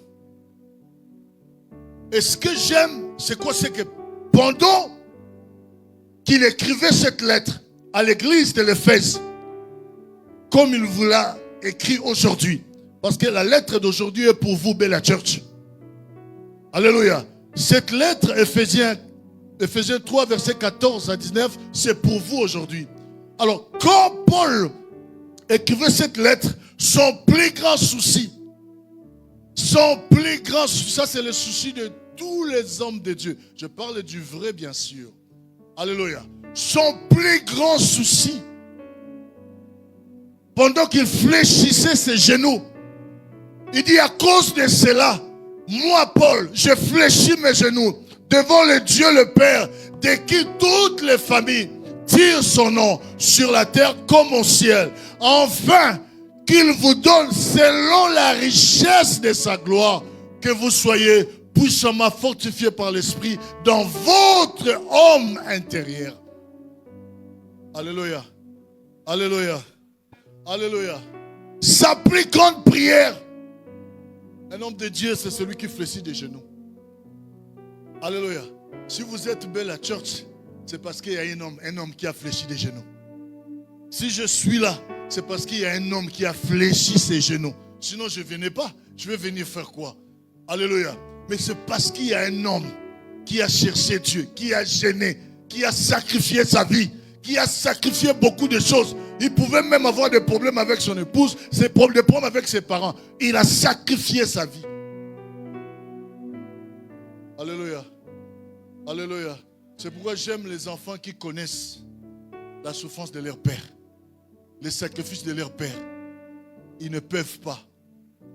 Et ce que j'aime, c'est quoi? C'est que pendant qu'il écrivait cette lettre à l'église de l'Éphèse, comme il vous l'a écrit aujourd'hui, parce que la lettre d'aujourd'hui est pour vous, Bella Church. Alléluia. Cette lettre, Éphésiens 3, versets 14 à 19, c'est pour vous aujourd'hui. Alors, quand Paul écrivait cette lettre, son plus grand souci, ça c'est le souci de tous les hommes de Dieu. Je parle du vrai, bien sûr. Alléluia. Son plus grand souci, pendant qu'il fléchissait ses genoux, il dit: à cause de cela, moi, Paul, je fléchis mes genoux devant le Dieu le Père, de qui toutes les familles tirent son nom sur la terre comme au ciel, afin qu'il vous donne, selon la richesse de sa gloire, que vous soyez puissamment fortifiés par l'Esprit dans votre homme intérieur. Alléluia. Alléluia. Alléluia. Sa plus grande prière, un homme de Dieu, c'est celui qui fléchit des genoux. Alléluia. Si vous êtes belle à church, c'est parce qu'il y a un homme qui a fléchi des genoux. Si je suis là, c'est parce qu'il y a un homme qui a fléchi ses genoux. Sinon, je ne venais pas. Je vais venir faire quoi? Alléluia. Mais c'est parce qu'il y a un homme qui a cherché Dieu, qui a gêné, qui a sacrifié sa vie, qui a sacrifié beaucoup de choses. Il pouvait même avoir des problèmes avec son épouse, des problèmes avec ses parents. Il a sacrifié sa vie. Alléluia. Alléluia. C'est pourquoi j'aime les enfants qui connaissent la souffrance de leur père, les sacrifices de leur père. Ils ne peuvent pas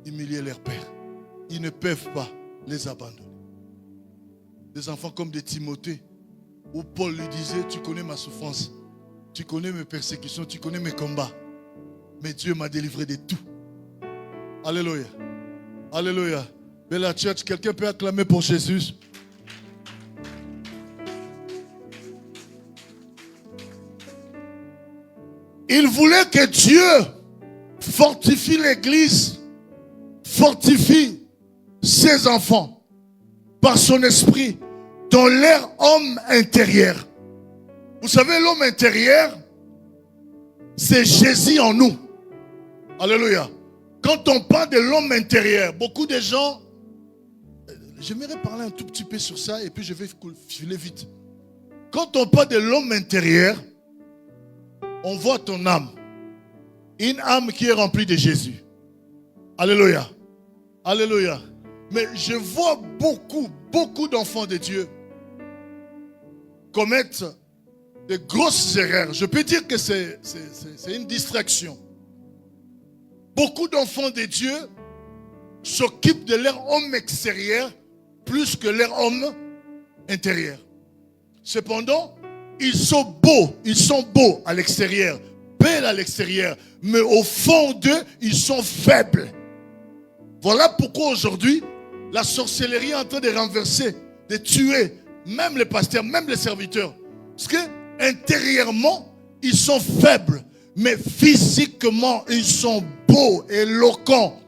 humilier leur père. Ils ne peuvent pas les abandonner. Des enfants comme de Timothée, où Paul lui disait: tu connais ma souffrance, tu connais mes persécutions, tu connais mes combats, mais Dieu m'a délivré de tout. Alléluia. Alléluia. Bella Church, quelqu'un peut acclamer pour Jésus? Il voulait que Dieu fortifie l'église, fortifie ses enfants par son esprit dans leur homme intérieur. Vous savez, l'homme intérieur, c'est Jésus en nous. Alléluia. Quand on parle de l'homme intérieur, beaucoup de gens, j'aimerais parler un tout petit peu sur ça et puis je vais filer vite. Quand on parle de l'homme intérieur, on voit ton âme. Une âme qui est remplie de Jésus. Alléluia. Alléluia. Mais je vois beaucoup d'enfants de Dieu commettre de grosses erreurs. Je peux dire que c'est une distraction. Beaucoup d'enfants de Dieu s'occupent de leur homme extérieur plus que leur homme intérieur. Cependant, ils sont beaux à l'extérieur, belles à l'extérieur, mais au fond d'eux, ils sont faibles. Voilà pourquoi aujourd'hui, la sorcellerie est en train de renverser, de tuer même les pasteurs, même les serviteurs. Parce que intérieurement, ils sont faibles, mais physiquement, ils sont beaux, éloquents.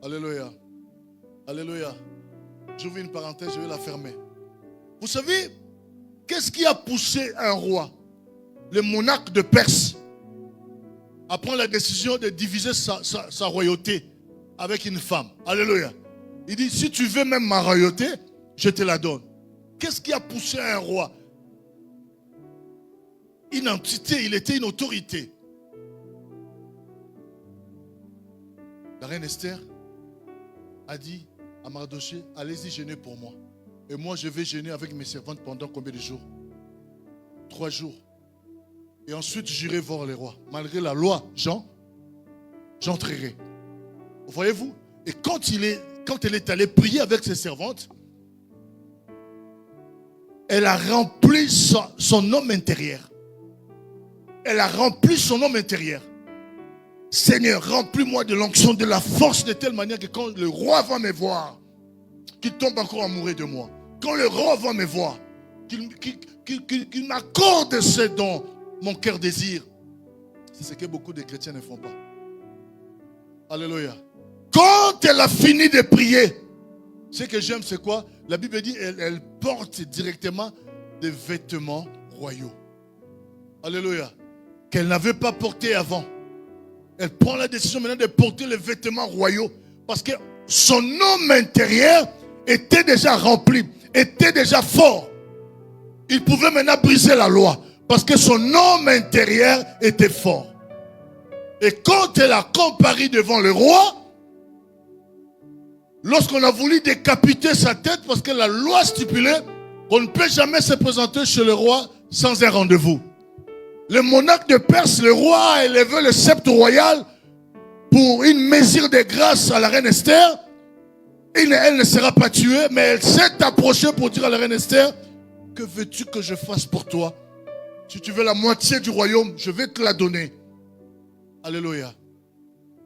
Alléluia. Alléluia. J'ouvre une parenthèse, je vais la fermer. Vous savez, qu'est-ce qui a poussé un roi, le monarque de Perse, à prendre la décision de diviser sa royauté avec une femme? Alléluia. Il dit: si tu veux même ma royauté, je te la donne. Qu'est-ce qui a poussé un roi? Une entité, il était une autorité. La reine Esther a dit à Mardoché: allez-y jeûner pour moi. Et moi je vais jeûner avec mes servantes pendant combien de jours? 3 jours. Et ensuite j'irai voir les rois. Malgré la loi, j'entrerai. Voyez-vous? Et quand elle est allée prier avec ses servantes, elle a rempli son homme intérieur. Elle a rempli son homme intérieur. Seigneur, remplis-moi de l'onction, de la force, de telle manière que quand le roi va me voir, qu'il tombe encore amoureux de moi. quand le roi va me voir, qu'il m'accorde ce dont mon cœur désire. C'est ce que beaucoup de chrétiens ne font pas. Alléluia. Quand elle a fini de prier, ce que j'aime, c'est quoi? La Bible dit elle porte directement des vêtements royaux. Alléluia. Qu'elle n'avait pas porté avant. Elle prend la décision maintenant de porter les vêtements royaux parce que son homme intérieur était déjà rempli, était déjà fort. Il pouvait maintenant briser la loi parce que son homme intérieur était fort. Et quand elle a comparé devant le roi, lorsqu'on a voulu décapiter sa tête parce que la loi stipulait qu'on ne peut jamais se présenter chez le roi sans un rendez-vous. Le monarque de Perse, le roi, a élevé le sceptre royal pour une mesure de grâce à la reine Esther. Elle ne sera pas tuée, mais elle s'est approchée pour dire à la reine Esther: que veux-tu que je fasse pour toi? Si tu veux la moitié du royaume, je vais te la donner. Alléluia.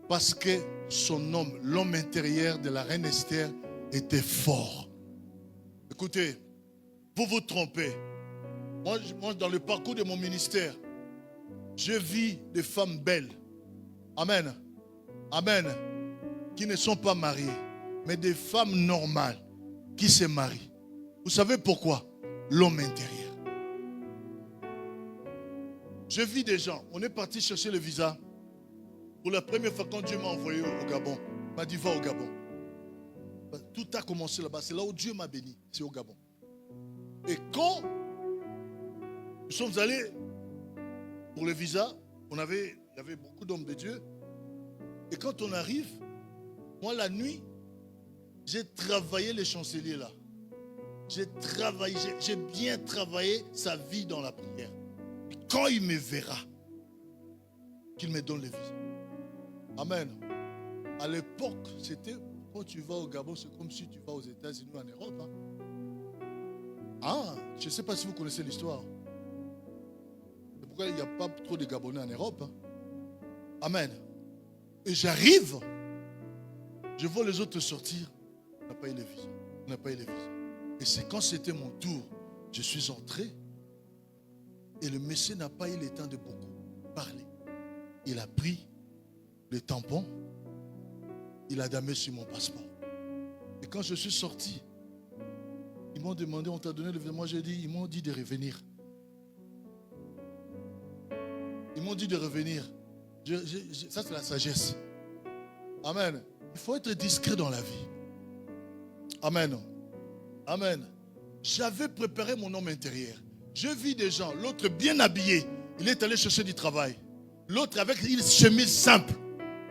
Parce que son homme, l'homme intérieur de la reine Esther, était fort. Écoutez, vous vous trompez. Moi, dans le parcours de mon ministère, je vis des femmes belles. Amen. Amen. Qui ne sont pas mariées, mais des femmes normales qui se marient. Vous savez pourquoi? L'homme intérieur. Je vis des gens. On est parti chercher le visa. Pour la première fois, quand Dieu m'a envoyé au Gabon, il m'a dit: va au Gabon. Tout a commencé là-bas. C'est là où Dieu m'a béni. C'est au Gabon. Et quand nous sommes allés pour le visa, il y avait beaucoup d'hommes de Dieu. Et quand on arrive, moi la nuit, j'ai travaillé les chanceliers là. J'ai bien travaillé sa vie dans la prière. Et quand il me verra, qu'il me donne le visa. Amen. À l'époque, c'était quand tu vas au Gabon, c'est comme si tu vas aux États-Unis ou en Europe. Ah, je ne sais pas si vous connaissez l'histoire. C'est pourquoi il n'y a pas trop de Gabonais en Europe. Amen. Et j'arrive, je vois les autres sortir. On n'a pas eu les visas. On n'a pas eu les visas. Et c'est quand c'était mon tour, je suis entré. Et le monsieur n'a pas eu le temps de beaucoup parler. Il a pris le tampon. Il a damé sur mon passeport. Et quand je suis sorti, ils m'ont demandé: on t'a donné le visa? Moi j'ai dit: ils m'ont dit de revenir. Ils m'ont dit de revenir. Ça c'est la sagesse. Amen. Il faut être discret dans la vie. Amen. Amen. J'avais préparé mon homme intérieur. Je vis des gens, l'autre bien habillé, il est allé chercher du travail. L'autre avec une chemise simple.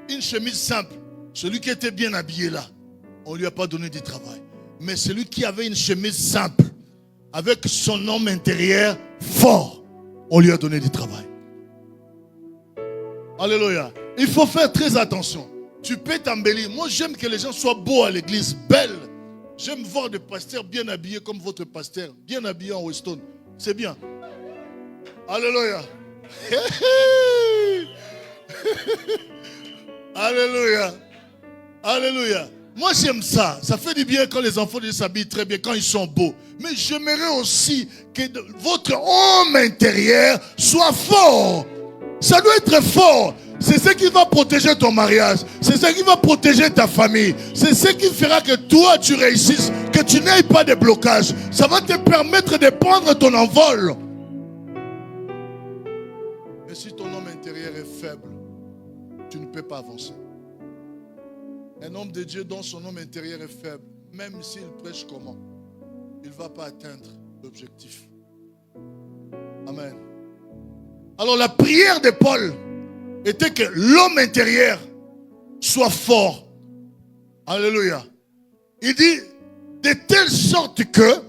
Une chemise simple. Celui qui était bien habillé là, on ne lui a pas donné du travail. Mais celui qui avait une chemise simple, avec son homme intérieur fort, on lui a donné du travail. Alléluia. Il faut faire très attention. Tu peux t'embellir. Moi, j'aime que les gens soient beaux à l'église, belles. J'aime voir des pasteurs bien habillés comme votre pasteur, bien habillé en Weston. C'est bien. Alléluia. Alléluia. Alléluia. Moi, j'aime ça. Ça fait du bien quand les enfants s'habillent très bien, quand ils sont beaux. Mais j'aimerais aussi que votre homme intérieur soit fort. Ça doit être fort. C'est ce qui va protéger ton mariage. C'est ce qui va protéger ta famille. C'est ce qui fera que toi, tu réussisses, que tu n'aies pas de blocage. Ça va te permettre de prendre ton envol. Mais si ton homme intérieur est faible, tu ne peux pas avancer. Un homme de Dieu dont son homme intérieur est faible, même s'il prêche comment, il ne va pas atteindre l'objectif. Amen. Alors la prière de Paul était que l'homme intérieur soit fort. Alléluia. Il dit de telle sorte que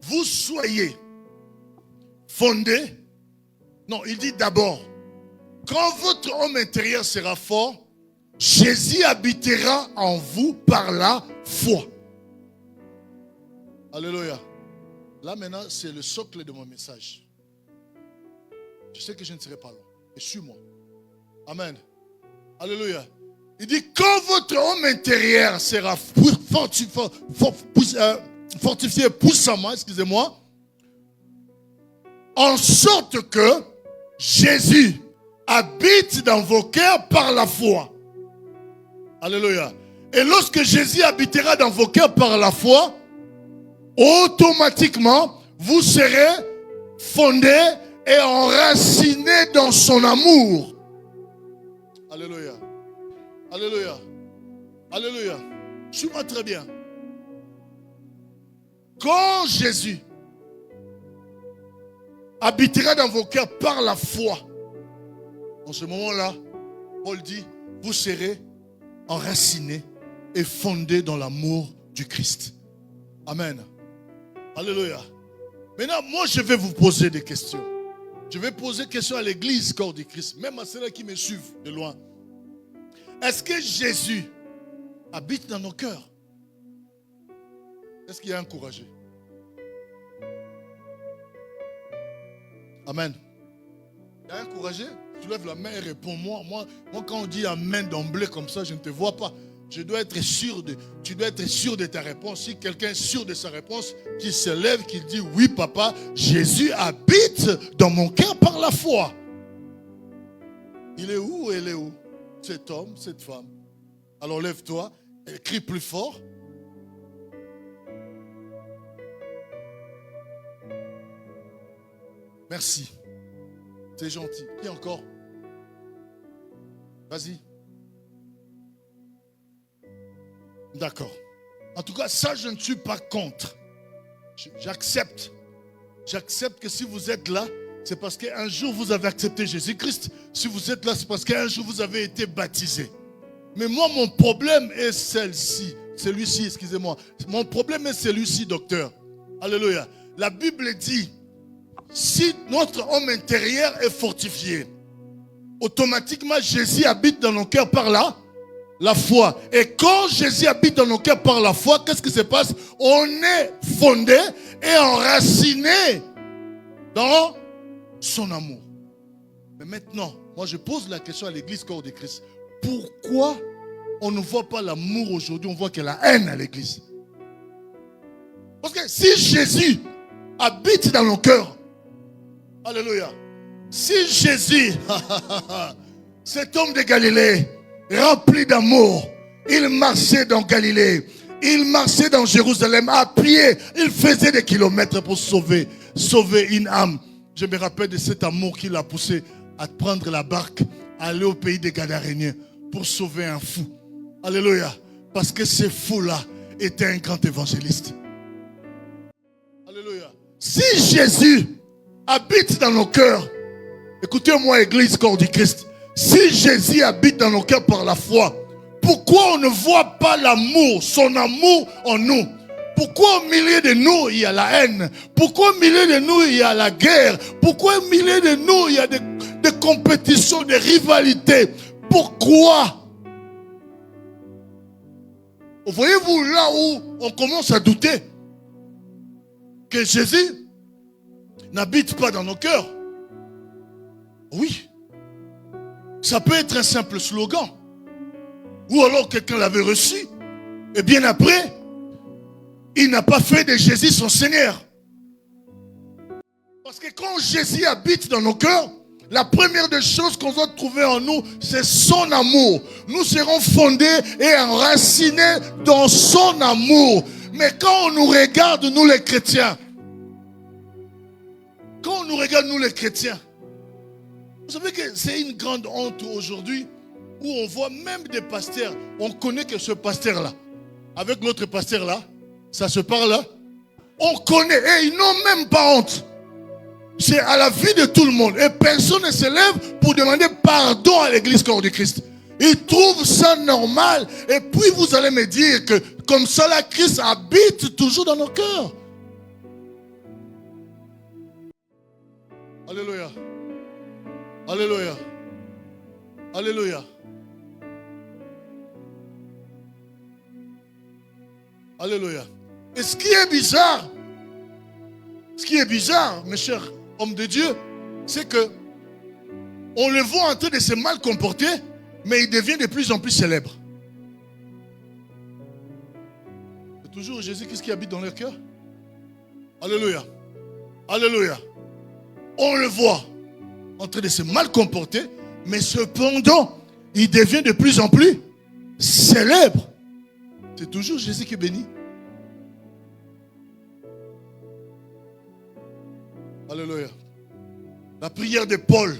vous soyez fondés. Non, il dit d'abord, quand votre homme intérieur sera fort, Jésus habitera en vous par la foi. Alléluia. Là maintenant, c'est le socle de mon message. Je sais que je ne serai pas long. Et suis-moi. Amen. Alléluia. Il dit, quand votre homme intérieur sera fortifié puissamment, excusez-moi, en sorte que Jésus habite dans vos cœurs par la foi. Alléluia. Et lorsque Jésus habitera dans vos cœurs par la foi, automatiquement, vous serez fondés et enracinés dans son amour. Alléluia. Alléluia. Alléluia. Suis-moi très bien. Quand Jésus habitera dans vos cœurs par la foi, en ce moment-là, Paul dit, vous serez enracinés et fondés dans l'amour du Christ. Amen. Alléluia. Maintenant, moi, je vais vous poser des questions. Je vais poser des questions à l'église corps du Christ, même à ceux-là qui me suivent de loin. Est-ce que Jésus habite dans nos cœurs? Est-ce qu'il y a un courageux? Amen. Il y a un courageux? Tu lèves la main et réponds-moi. Moi, quand on dit amen d'emblée comme ça, je ne te vois pas. Tu dois être sûr de ta réponse. Si quelqu'un est sûr de sa réponse, qu'il se lève, qu'il dit oui papa, Jésus habite dans mon cœur par la foi. Il est où? Elle est où? Cet homme, cette femme. Alors lève-toi et crie plus fort. Merci. C'est gentil. Qui encore? Vas-y. D'accord. En tout cas, ça, je ne suis pas contre. J'accepte. J'accepte que si vous êtes là, c'est parce qu'un jour vous avez accepté Jésus-Christ. Si vous êtes là, c'est parce qu'un jour vous avez été baptisé. Mais moi, mon problème est celui-ci, excusez-moi. Mon problème est celui-ci, docteur. Alléluia. La Bible dit, si notre homme intérieur est fortifié, automatiquement Jésus habite dans nos cœurs par là. La foi. Et quand Jésus habite dans nos cœurs par la foi, qu'est-ce qui se passe? On est fondé et enraciné dans son amour. Mais maintenant, moi je pose la question à l'église corps de Christ. Pourquoi on ne voit pas l'amour aujourd'hui, on voit qu'il y a la haine à l'église? Parce que si Jésus habite dans nos cœurs, alléluia, si Jésus, cet homme de Galilée, rempli d'amour, il marchait dans Galilée, il marchait dans Jérusalem à pied, il faisait des kilomètres pour sauver une âme. Je me rappelle de cet amour qui l'a poussé à prendre la barque, à aller au pays des Gadaréniens pour sauver un fou. Alléluia. Parce que ce fou-là était un grand évangéliste. Alléluia. Si Jésus habite dans nos cœurs, écoutez-moi, Église corps du Christ, si Jésus habite dans nos cœurs par la foi, pourquoi on ne voit pas l'amour, son amour en nous? Pourquoi au milieu de nous il y a la haine? Pourquoi au milieu de nous il y a la guerre? Pourquoi au milieu de nous il y a des compétitions, des rivalités? Pourquoi? Voyez-vous là où on commence à douter que Jésus n'habite pas dans nos cœurs? Oui. Ça peut être un simple slogan. Ou alors quelqu'un l'avait reçu. Et bien après, il n'a pas fait de Jésus son Seigneur. Parce que quand Jésus habite dans nos cœurs, la première des choses qu'on doit trouver en nous, c'est son amour. Nous serons fondés et enracinés dans son amour. Mais quand on nous regarde, nous les chrétiens, vous savez que c'est une grande honte aujourd'hui où on voit même des pasteurs. On connaît que ce pasteur-là, avec l'autre pasteur-là, ça se parle là. On connaît et ils n'ont même pas honte. C'est à la vie de tout le monde. Et personne ne se lève pour demander pardon à l'église corps du Christ. Ils trouvent ça normal. Et puis vous allez me dire que comme ça, la Christ habite toujours dans nos cœurs. Alléluia. Alléluia. Alléluia. Alléluia. Et ce qui est bizarre, mes chers hommes de Dieu, c'est que on le voit en train de se mal comporter mais il devient de plus en plus célèbre. C'est toujours Jésus-Christ qui habite dans leur cœur. Alléluia. Alléluia. On le voit en train de se mal comporter, mais cependant, il devient de plus en plus célèbre. C'est toujours Jésus qui est béni. Alléluia. La prière de Paul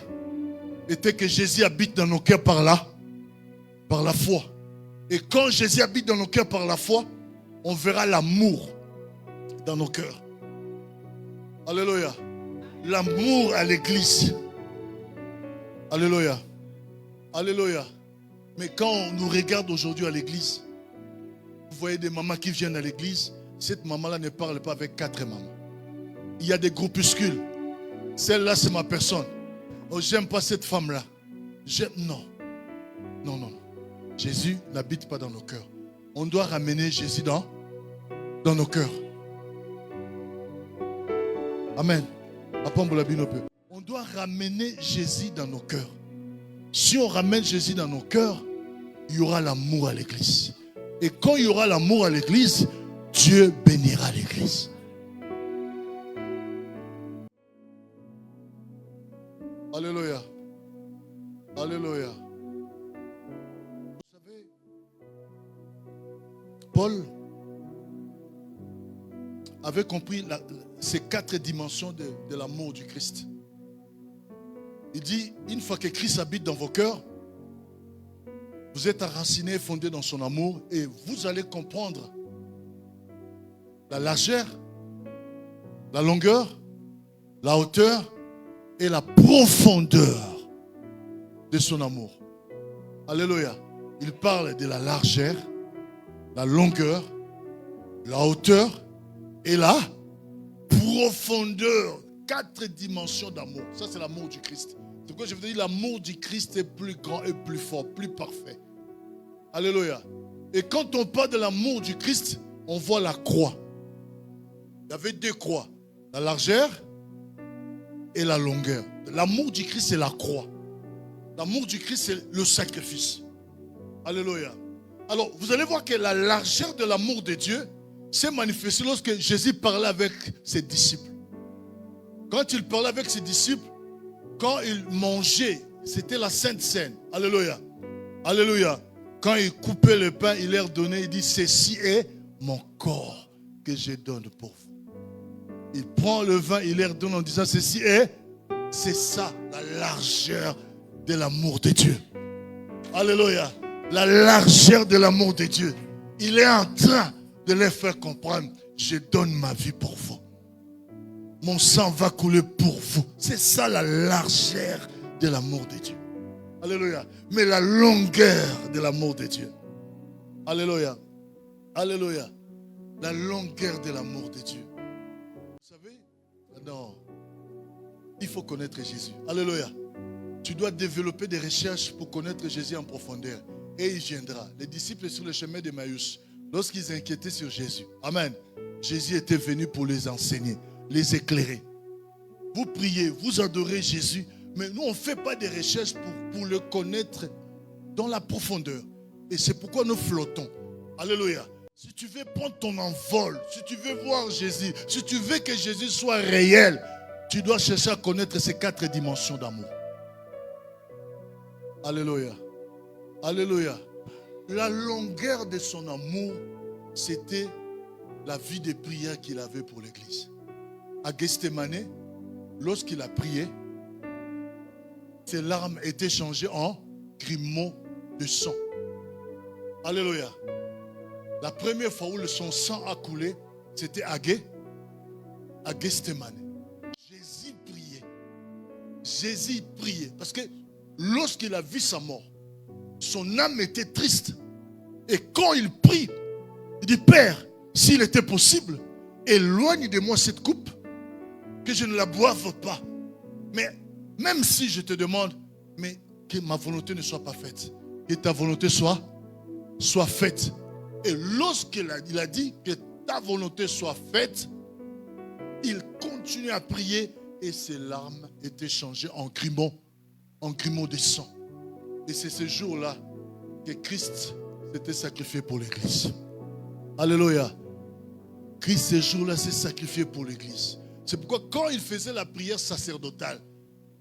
était que Jésus habite dans nos cœurs par la foi. Et quand Jésus habite dans nos cœurs par la foi, on verra l'amour dans nos cœurs. Alléluia. L'amour à l'église. Alléluia. Alléluia. Mais quand on nous regarde aujourd'hui à l'église, vous voyez des mamans qui viennent à l'église, cette maman-là ne parle pas avec 4 mamans. Il y a des groupuscules. Celle-là, c'est ma personne. Oh, j'aime pas cette femme-là. Non. Non, non. Jésus n'habite pas dans nos cœurs. On doit ramener Jésus dans nos cœurs. Amen. On doit ramener Jésus dans nos cœurs. Si on ramène Jésus dans nos cœurs, il y aura l'amour à l'église. Et quand il y aura l'amour à l'église, Dieu bénira l'église. Alléluia. Alléluia. Vous savez, Paul avait compris ces 4 dimensions de l'amour du Christ. Il dit, une fois que Christ habite dans vos cœurs, vous êtes enracinés, fondés dans son amour, et vous allez comprendre la largeur, la longueur, la hauteur et la profondeur de son amour. Alléluia. Il parle de la largeur, la longueur, la hauteur et la profondeur. 4 dimensions d'amour. Ça, c'est l'amour du Christ. C'est pourquoi je vous dis, l'amour du Christ est plus grand et plus fort, plus parfait. Alléluia. Et quand on parle de l'amour du Christ, on voit la croix. Il y avait 2 croix. La largeur et la longueur. L'amour du Christ, c'est la croix. L'amour du Christ, c'est le sacrifice. Alléluia. Alors, vous allez voir que la largeur de l'amour de Dieu s'est manifestée lorsque Jésus parlait avec ses disciples. Quand il parlait avec ses disciples, quand il mangeait, c'était la Sainte Seine. Alléluia. Alléluia. Quand il coupait le pain, il leur donnait, il dit, ceci est mon corps que je donne pour vous. Il prend le vin, il leur donne en disant, ceci est, c'est ça, la largeur de l'amour de Dieu. Alléluia. La largeur de l'amour de Dieu. Il est en train de leur faire comprendre, je donne ma vie pour vous. Mon sang va couler pour vous. C'est ça la largeur de l'amour de Dieu. Alléluia. Mais la longueur de l'amour de Dieu. Alléluia. Alléluia. La longueur de l'amour de Dieu. Vous savez? Non. Il faut connaître Jésus. Alléluia. Tu dois développer des recherches pour connaître Jésus en profondeur. Et il viendra. Les disciples sur le chemin d'Emmaüs, lorsqu'ils inquiétaient sur Jésus. Amen. Jésus était venu pour les enseigner, les éclairer. Vous priez, vous adorez Jésus, mais nous on ne fait pas des recherches pour le connaître dans la profondeur. Et c'est pourquoi nous flottons. Alléluia. Si tu veux prendre ton envol, si tu veux voir Jésus, si tu veux que Jésus soit réel, tu dois chercher à connaître ces 4 dimensions d'amour. Alléluia. Alléluia. La longueur de son amour, c'était la vie de prière qu'il avait pour l'église. À Gethsémane, lorsqu'il a prié, ses larmes étaient changées en grumeaux de sang. Alléluia. La première fois où son sang a coulé, c'était à Gethsémane. Jésus priait. Jésus priait. Parce que lorsqu'il a vu sa mort, son âme était triste. Et quand il prie, il dit, Père, s'il était possible, éloigne de moi cette coupe, que je ne la boive pas. Mais même si je te demande, mais que ma volonté ne soit pas faite, que ta volonté soit faite. Et lorsqu'il a dit que ta volonté soit faite, il continue à prier et ses larmes étaient changées en grumeaux de sang. Et c'est ce jour-là que Christ s'était sacrifié pour l'Église. Alléluia. Christ, ce jour-là, s'est sacrifié pour l'Église. C'est pourquoi quand il faisait la prière sacerdotale,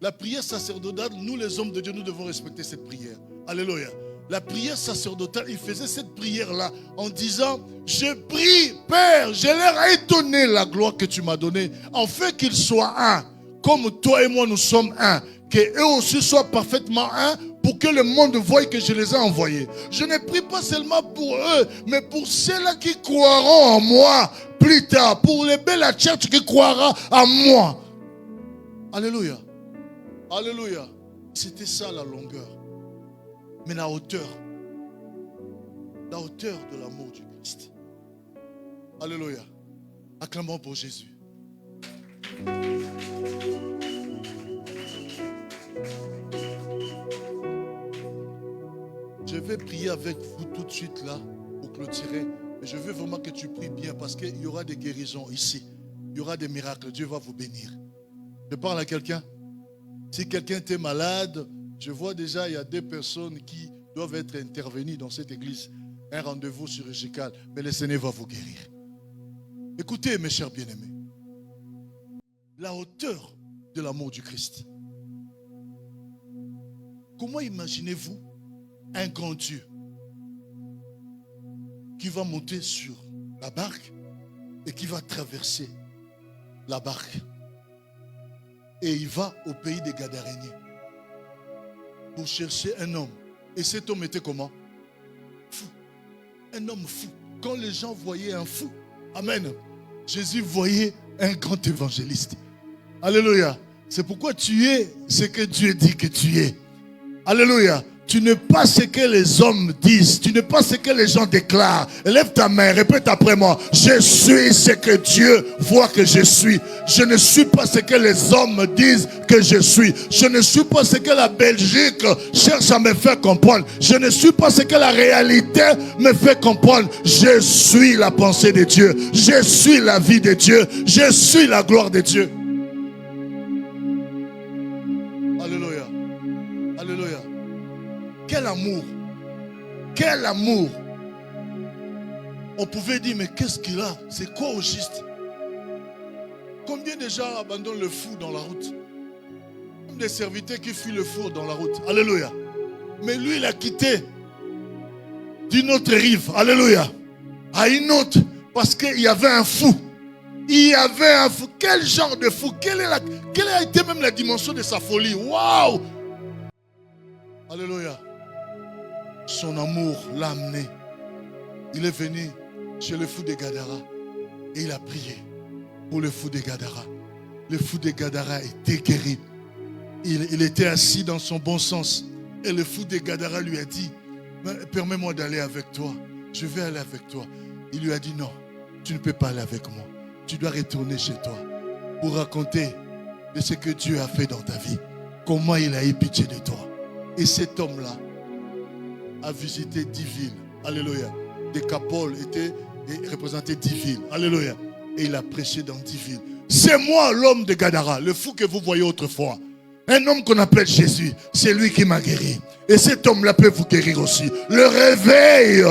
nous les hommes de Dieu, nous devons respecter cette prière. Alléluia. La prière sacerdotale, il faisait cette prière-là en disant, je prie, Père, je leur ai donné la gloire que tu m'as donnée, en fait qu'ils soient un, comme toi et moi nous sommes un, qu'eux aussi soient parfaitement un, pour que le monde voie que je les ai envoyés. Je ne prie pas seulement pour eux, mais pour ceux-là qui croiront en moi plus tard, pour les belles church qui croira en moi. Alléluia. Alléluia. C'était ça la longueur. Mais la hauteur de l'amour du Christ. Alléluia. Acclamons pour Jésus. Je vais prier avec vous tout de suite là pour clôturer. Mais je veux vraiment que tu pries bien parce qu'il y aura des guérisons ici. Il y aura des miracles. Dieu va vous bénir. Je parle à quelqu'un. Si quelqu'un était malade, je vois déjà il y a des personnes qui doivent être intervenues dans cette église. Un rendez-vous chirurgical. Mais le Seigneur va vous guérir. Écoutez mes chers bien-aimés. La hauteur de l'amour du Christ. Comment imaginez-vous un grand Dieu qui va monter sur la barque et qui va traverser la barque et il va au pays des Gadaréniens pour chercher un homme. Et cet homme était comment? Fou. Un homme fou. Quand les gens voyaient un fou, amen, Jésus voyait un grand évangéliste. Alléluia. C'est pourquoi tu es ce que Dieu dit que tu es. Alléluia. Tu n'es pas ce que les hommes disent. Tu n'es pas ce que les gens déclarent. Lève ta main, répète après moi. Je suis ce que Dieu voit que je suis. Je ne suis pas ce que les hommes disent que je suis. Je ne suis pas ce que la Belgique cherche à me faire comprendre. Je ne suis pas ce que la réalité me fait comprendre. Je suis la pensée de Dieu. Je suis la vie de Dieu. Je suis la gloire de Dieu. Alléluia. Alléluia. Quel amour. Quel amour. On pouvait dire, mais qu'est-ce qu'il a? C'est quoi au juste? Combien de gens abandonnent le fou dans la route? Comme des serviteurs qui fuient le four dans la route. Alléluia. Mais lui, il a quitté d'une autre rive. Alléluia. À une autre. Parce qu'il y avait un fou. Il y avait un fou. Quel genre de fou? Quelle a été même la dimension de sa folie? Waouh! Alléluia. Son amour l'a amené. Il est venu chez le fou de Gadara et il a prié pour le fou de Gadara. Le fou de Gadara était guéri. Il était assis dans son bon sens et le fou de Gadara lui a dit, permets-moi d'aller avec toi. Je vais aller avec toi. Il lui a dit non, tu ne peux pas aller avec moi. Tu dois retourner chez toi pour raconter de ce que Dieu a fait dans ta vie. Comment il a eu pitié de toi. Et cet homme-là a visité 10 villes. Alléluia. Décapole représentait 10 villes. Alléluia. Et il a prêché dans 10 villes. C'est moi l'homme de Gadara, le fou que vous voyez autrefois. Un homme qu'on appelle Jésus. C'est lui qui m'a guéri. Et cet homme-là peut vous guérir aussi. Le réveil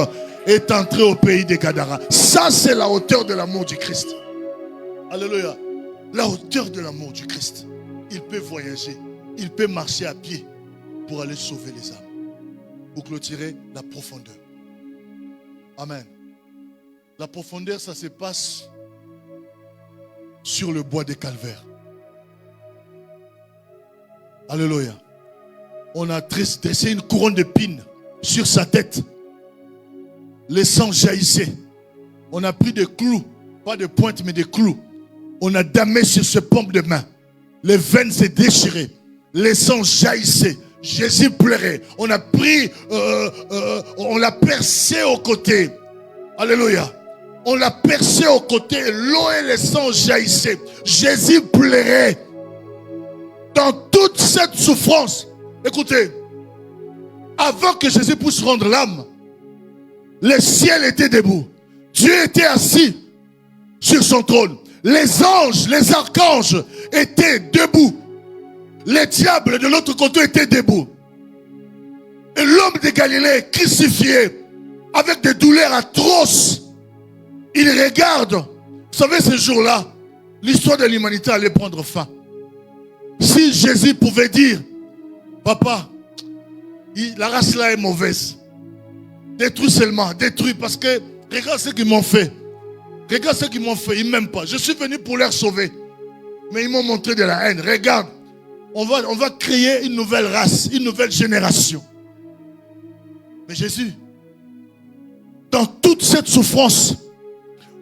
est entré au pays de Gadara. Ça, c'est la hauteur de l'amour du Christ. Alléluia. La hauteur de l'amour du Christ. Il peut voyager. Il peut marcher à pied pour aller sauver les âmes. Pour clôturer, la profondeur. Amen. La profondeur, ça se passe sur le bois des calvaires. Alléluia. On a dressé une couronne d'épines sur sa tête. Le sang jaillissait. On a pris des clous, pas de pointe, mais des clous. On a damé sur ce paume de main. Les veines se déchiraient. Le sang jaillissait. Jésus pleurait. On a pris, on l'a percé au côté. Alléluia. On l'a percé au côté. L'eau et le sang jaillissaient. Jésus pleurait. Dans toute cette souffrance, écoutez, avant que Jésus puisse rendre l'âme, le ciel était debout. Dieu était assis sur son trône. Les anges, les archanges étaient debout. Les diables de l'autre côté étaient debout. l'homme de Galilée crucifié avec des douleurs atroces. Il regarde. Vous savez, ce jour-là, l'histoire de l'humanité allait prendre fin. Si Jésus pouvait dire, papa, la race là est mauvaise. Détruis seulement, détruis, parce que regarde ce qu'ils m'ont fait. Regarde ce qu'ils m'ont fait, ils ne m'aiment pas. Je suis venu pour les sauver. Mais ils m'ont montré de la haine. Regarde, on va créer une nouvelle race, une nouvelle génération. Mais Jésus, dans toute cette souffrance,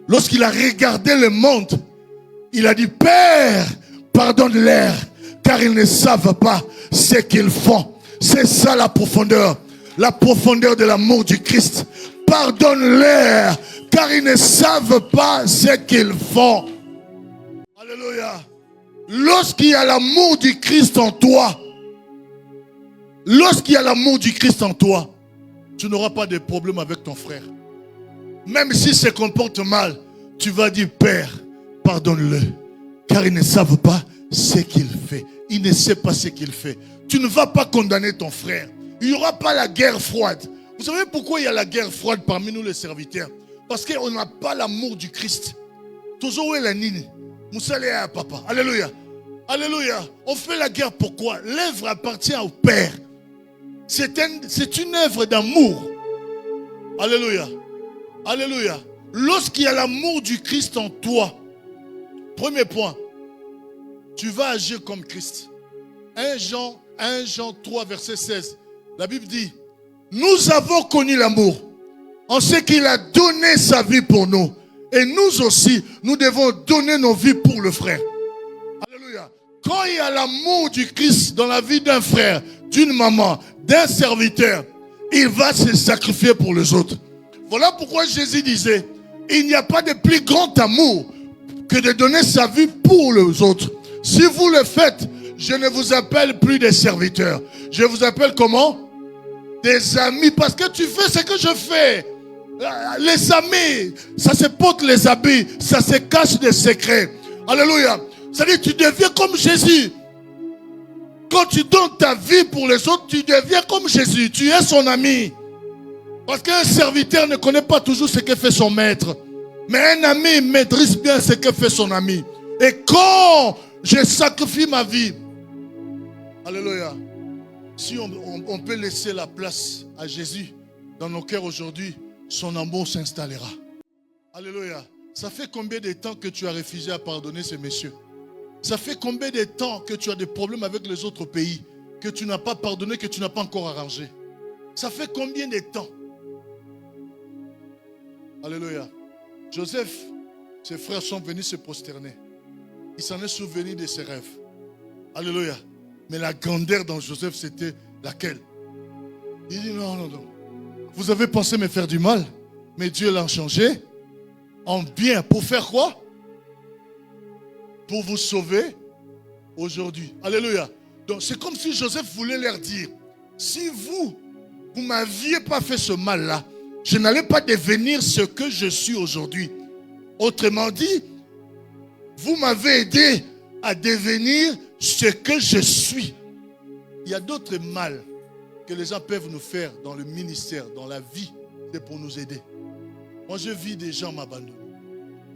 lorsqu'il a regardé le monde, il a dit, Père, pardonne-leur, car ils ne savent pas ce qu'ils font. C'est ça la profondeur de l'amour du Christ. Pardonne-leur, car ils ne savent pas ce qu'ils font. Alléluia. Lorsqu'il y a l'amour du Christ en toi, tu n'auras pas de problème avec ton frère. Même s'il se comporte mal, tu vas dire, Père, pardonne-le, car ils ne savent pas ce qu'il fait. Il ne sait pas ce qu'il fait. Tu ne vas pas condamner ton frère. Il n'y aura pas la guerre froide. Vous savez pourquoi il y a la guerre froide parmi nous les serviteurs? Parce qu'on n'a pas l'amour du Christ. Toujours la nini. Moussalé papa. Alléluia. Alléluia. On fait la guerre pourquoi? L'œuvre appartient au Père. C'est une œuvre d'amour. Alléluia. Alléluia. Lorsqu'il y a l'amour du Christ en toi, premier point, tu vas agir comme Christ. 1 Jean 3, verset 16. La Bible dit, nous avons connu l'amour en ce qu'il a donné sa vie pour nous. Et nous aussi, nous devons donner nos vies pour le frère. Alléluia. Quand il y a l'amour du Christ dans la vie d'un frère, d'une maman, d'un serviteur, il va se sacrifier pour les autres. Voilà pourquoi Jésus disait, il n'y a pas de plus grand amour que de donner sa vie pour les autres. Si vous le faites, je ne vous appelle plus des serviteurs. Je vous appelle comment? Des amis. Parce que tu fais ce que je fais. Les amis, ça se porte les habits, ça se cache des secrets. Alléluia. C'est-à-dire tu deviens comme Jésus. Quand tu donnes ta vie pour les autres, tu deviens comme Jésus. Tu es son ami. Parce qu'un serviteur ne connaît pas toujours ce que fait son maître. Mais un ami maîtrise bien ce que fait son ami. Et quand je sacrifie ma vie, alléluia, si on peut laisser la place à Jésus dans nos cœurs aujourd'hui, son amour s'installera. Alléluia. Ça fait combien de temps que tu as refusé à pardonner ces messieurs? Ça fait combien de temps que tu as des problèmes avec les autres pays, que tu n'as pas pardonné, que tu n'as pas encore arrangé? Ça fait combien de temps? Alléluia. Joseph, ses frères sont venus se prosterner. Il s'en est souvenu de ses rêves. Alléluia. Mais la grandeur dans Joseph, c'était laquelle? Il dit non. Vous avez pensé me faire du mal, mais Dieu l'a changé en bien. Pour faire quoi? Pour vous sauver aujourd'hui. Alléluia. Donc c'est comme si Joseph voulait leur dire, si vous ne m'aviez pas fait ce mal-là, je n'allais pas devenir ce que je suis aujourd'hui. Autrement dit, vous m'avez aidé à devenir ce que je suis. Il y a d'autres mal que les gens peuvent nous faire dans le ministère, dans la vie, c'est pour nous aider. Moi, je vis des gens m'abandonner.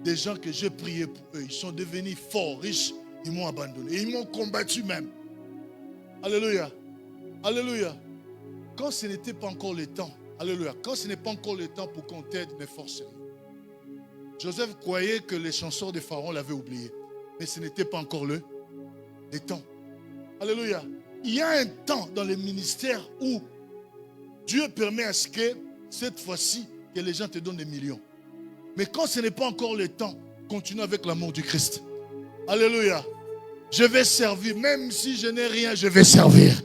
Des gens que j'ai prié pour eux. Ils sont devenus forts, riches. Ils m'ont abandonné. Et ils m'ont combattu même. Alléluia. Alléluia. Quand ce n'était pas encore le temps, alléluia. Quand ce n'est pas encore le temps pour qu'on t'aide, ne force rien. Joseph croyait que les chansons de Pharaon l'avaient oublié. Mais ce n'était pas encore le temps. Alléluia. Il y a un temps dans le ministère où Dieu permet à ce que, cette fois-ci, que les gens te donnent des millions. Mais quand ce n'est pas encore le temps, continue avec l'amour du Christ. Alléluia. Je vais servir. Même si je n'ai rien, je vais servir.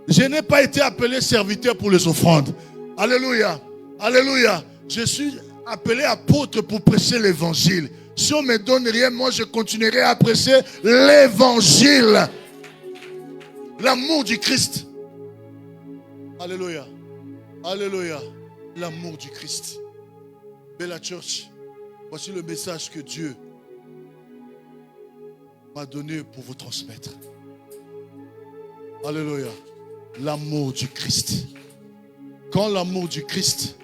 Je n'ai pas été appelé serviteur pour les offrandes. Alléluia. Alléluia. Je suis appelé apôtre pour prêcher l'évangile. Si on ne me donne rien, moi je continuerai à prêcher l'évangile. L'amour du Christ. Alléluia. Alléluia. L'amour du Christ. Bella Church, voici le message que Dieu m'a donné pour vous transmettre. Alléluia. L'amour du Christ. Quand l'amour du Christ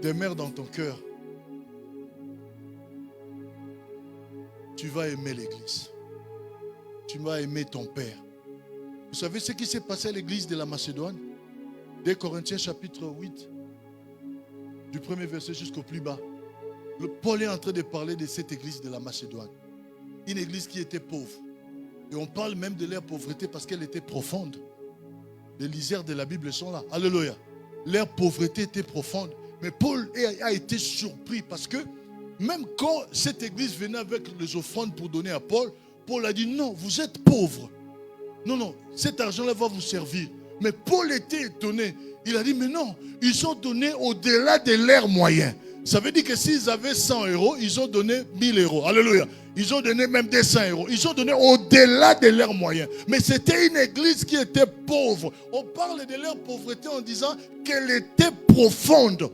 demeure dans ton cœur, tu vas aimer l'église. Tu vas aimer ton Père. Vous savez ce qui s'est passé à l'église de la Macédoine? Dès Corinthiens chapitre 8, du premier verset jusqu'au plus bas, Paul est en train de parler de cette église de la Macédoine. Une église qui était pauvre. Et on parle même de leur pauvreté parce qu'elle était profonde. Les lisières de la Bible sont là. Alléluia. Leur pauvreté était profonde. Mais Paul a été surpris parce que même quand cette église venait avec les offrandes pour donner à Paul, Paul a dit non, vous êtes pauvres. Non, cet argent-là va vous servir. Mais Paul était étonné. Il a dit mais non, ils ont donné au-delà de leurs moyens. Ça veut dire que s'ils avaient 100 euros, ils ont donné 1000 euros. Alléluia. Ils ont donné même 200 euros. Ils ont donné au-delà de leurs moyens. Mais c'était une église qui était pauvre. On parle de leur pauvreté en disant qu'elle était profonde.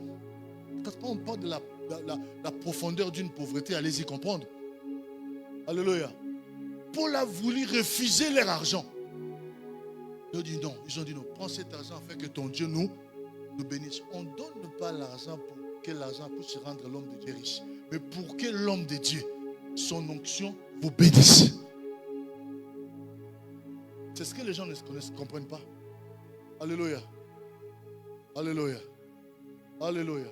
Quand on parle de la profondeur d'une pauvreté, allez-y comprendre. Alléluia. Paul a voulu refuser leur argent. Ils ont dit non. Prends cet argent afin que ton Dieu nous bénisse. On ne donne pas l'argent pour que l'argent puisse rendre l'homme de Dieu riche. Mais pour que l'homme de Dieu, son onction, vous bénisse. C'est ce que les gens ne comprennent pas. Alléluia. Alléluia. Alléluia.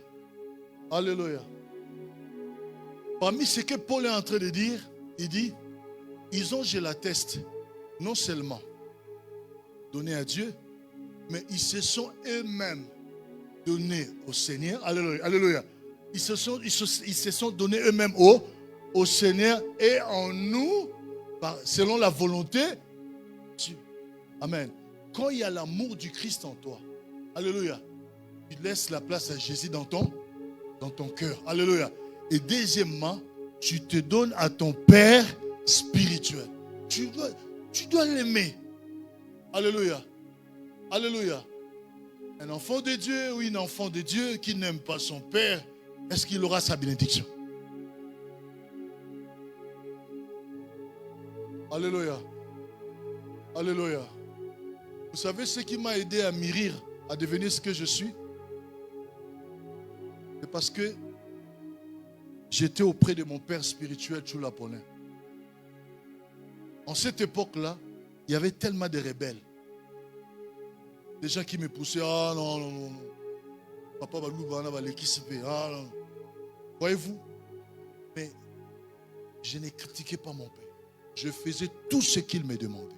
Alléluia. Parmi ce que Paul est en train de dire, il dit, ils ont, je l'atteste, non seulement donné à Dieu, mais ils se sont eux-mêmes donnés au Seigneur. Alléluia. Alléluia. Ils se sont donnés eux-mêmes au Seigneur et en nous, selon la volonté de Dieu. Amen. Quand il y a l'amour du Christ en toi, alléluia, tu laisses la place à Jésus dans ton cœur. Alléluia. Et deuxièmement, tu te donnes à ton Père spirituel. Tu dois l'aimer. Alléluia. Alléluia. Un enfant de Dieu ou une enfant de Dieu qui n'aime pas son Père, est-ce qu'il aura sa bénédiction? Alléluia. Alléluia. Vous savez ce qui m'a aidé à mûrir, à devenir ce que je suis? C'est parce que j'étais auprès de mon père spirituel, Chula Paulin. En cette époque-là, il y avait tellement de rebelles. Des gens qui me poussaient, ah non, non, non. Papa Balouba, va qui se fait. Ah non. Voyez-vous? Mais je ne critiquais pas mon père. Je faisais tout ce qu'il me demandait.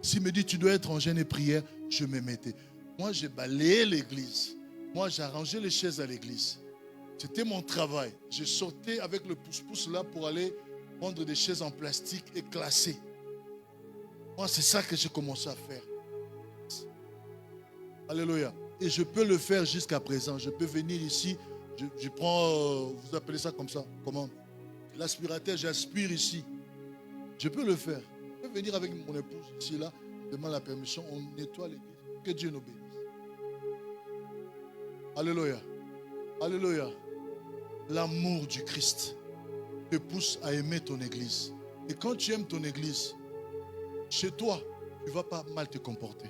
S'il me dit, tu dois être en jeûne et prière, je me mettais. Moi, j'ai balayé l'église. Moi, j'arrangeais les chaises à l'église. C'était mon travail. Je sortais avec le pouce-pouce là pour aller prendre des chaises en plastique et classer. Moi, c'est ça que j'ai commencé à faire. Alléluia. Et je peux le faire jusqu'à présent. Je peux venir ici. Je prends, vous appelez ça comme ça. Comment? L'aspirateur, j'aspire ici. Je peux le faire. Je peux venir avec mon épouse ici, là. Je demande la permission. On nettoie l'église. Que Dieu nous bénisse. Alléluia. Alléluia. L'amour du Christ te pousse à aimer ton église. Et quand tu aimes ton église, chez toi, tu ne vas pas mal te comporter.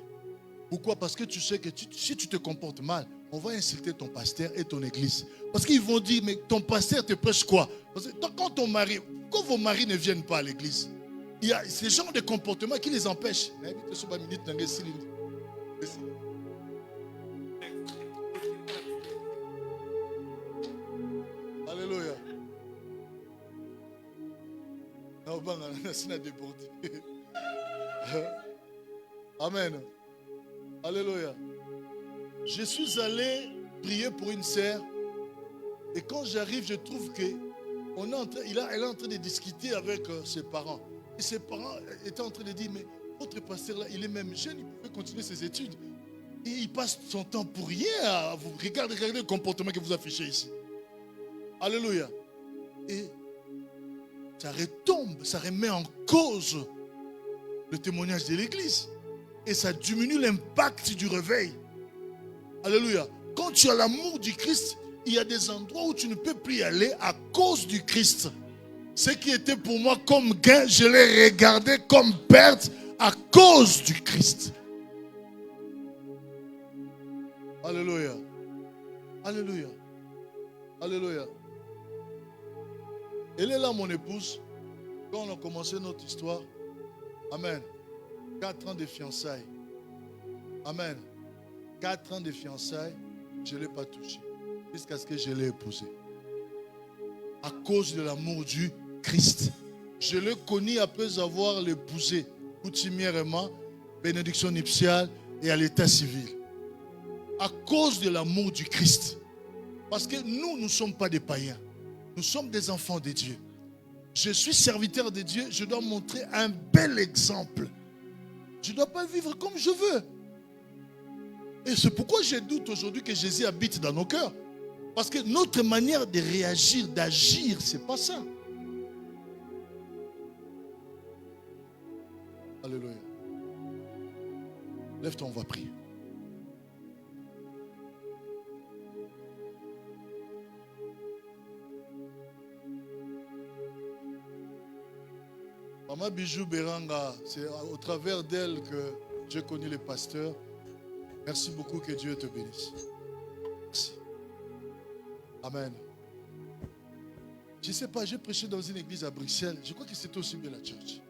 Pourquoi? Parce que tu sais que si tu te comportes mal, on va insulter ton pasteur et ton église. Parce qu'ils vont dire, mais ton pasteur te prêche quoi? Parce que quand vos maris ne viennent pas à l'église, il y a ce genre de comportement qui les empêche. Alléluia. Amen. Alléluia. Je suis allé prier pour une sœur et quand j'arrive, je trouve que elle est en train de discuter avec ses parents. Et ses parents étaient en train de dire, mais votre pasteur là, il est même jeune, il peut continuer ses études. Et il passe son temps pour rien à vous. Regardez le comportement que vous affichez ici. Alléluia. Et ça retombe, ça remet en cause le témoignage de l'église. Et ça diminue l'impact du réveil. Alléluia. Quand tu as l'amour du Christ, il y a des endroits où tu ne peux plus y aller à cause du Christ. Ce qui était pour moi comme gain, je l'ai regardé comme perte à cause du Christ. Alléluia. Alléluia. Alléluia. Elle est là, mon épouse. Quand on a commencé notre histoire, amen. 4 ans de fiançailles. Amen. 4 ans de fiançailles, je ne l'ai pas touchée. Jusqu'à ce que je l'ai épousée. À cause de l'amour du Christ. Je l'ai connu après avoir l'épousé coutumièrement, bénédiction nuptiale et à l'état civil. À cause de l'amour du Christ. Parce que nous ne sommes pas des païens. Nous sommes des enfants de Dieu. Je suis serviteur de Dieu, je dois montrer un bel exemple. Je ne dois pas vivre comme je veux. Et c'est pourquoi je doute aujourd'hui que Jésus habite dans nos cœurs. Parce que notre manière de réagir, d'agir, c'est pas ça. Alléluia. Lève-toi, on va prier. Maman Bijou Beranga, c'est au travers d'elle que j'ai connu les pasteurs. Merci beaucoup, que Dieu te bénisse. Merci. Amen. Je ne sais pas, j'ai prêché dans une église à Bruxelles. Je crois que c'était aussi bien la church.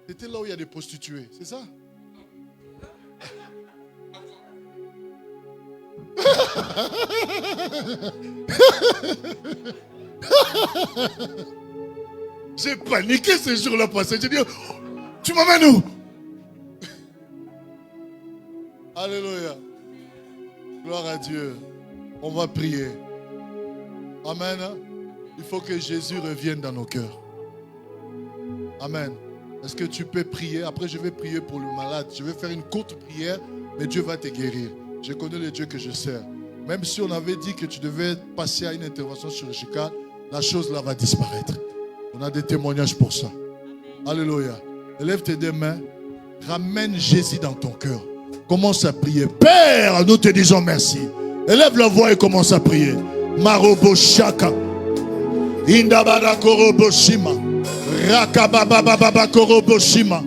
C'était là où il y a des prostituées, c'est ça? J'ai paniqué ce jour-là, pasteur. J'ai dit, tu m'amènes où? Alléluia. Gloire à Dieu. On va prier. Amen. Il faut que Jésus revienne dans nos cœurs. Amen. Est-ce que tu peux prier? Après, je vais prier pour le malade. Je vais faire une courte prière, mais Dieu va te guérir. Je connais le Dieu que je sers. Même si on avait dit que tu devais passer à une intervention chirurgicale, la chose là va disparaître. On a des témoignages pour ça. Alléluia. Élève tes deux mains. Ramène Jésus dans ton cœur. Commence à prier. Père, nous te disons merci. Élève la voix et commence à prier. Marobo Shaka. Indabara Koroboshima. Rakababababa Koroboshima.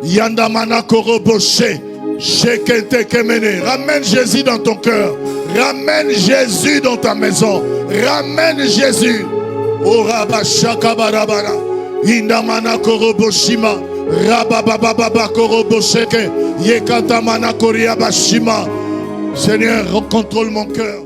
Yandamana Koroboshe. Shekente Kemene. Ramène Jésus dans ton cœur. Ramène Jésus dans ta maison. Ramène Jésus. Oraba Shaka Barabara. Indamana Koroboshima. Rababababa Korobosheke. Yekatamana Koriabashima. Seigneur, contrôle mon cœur.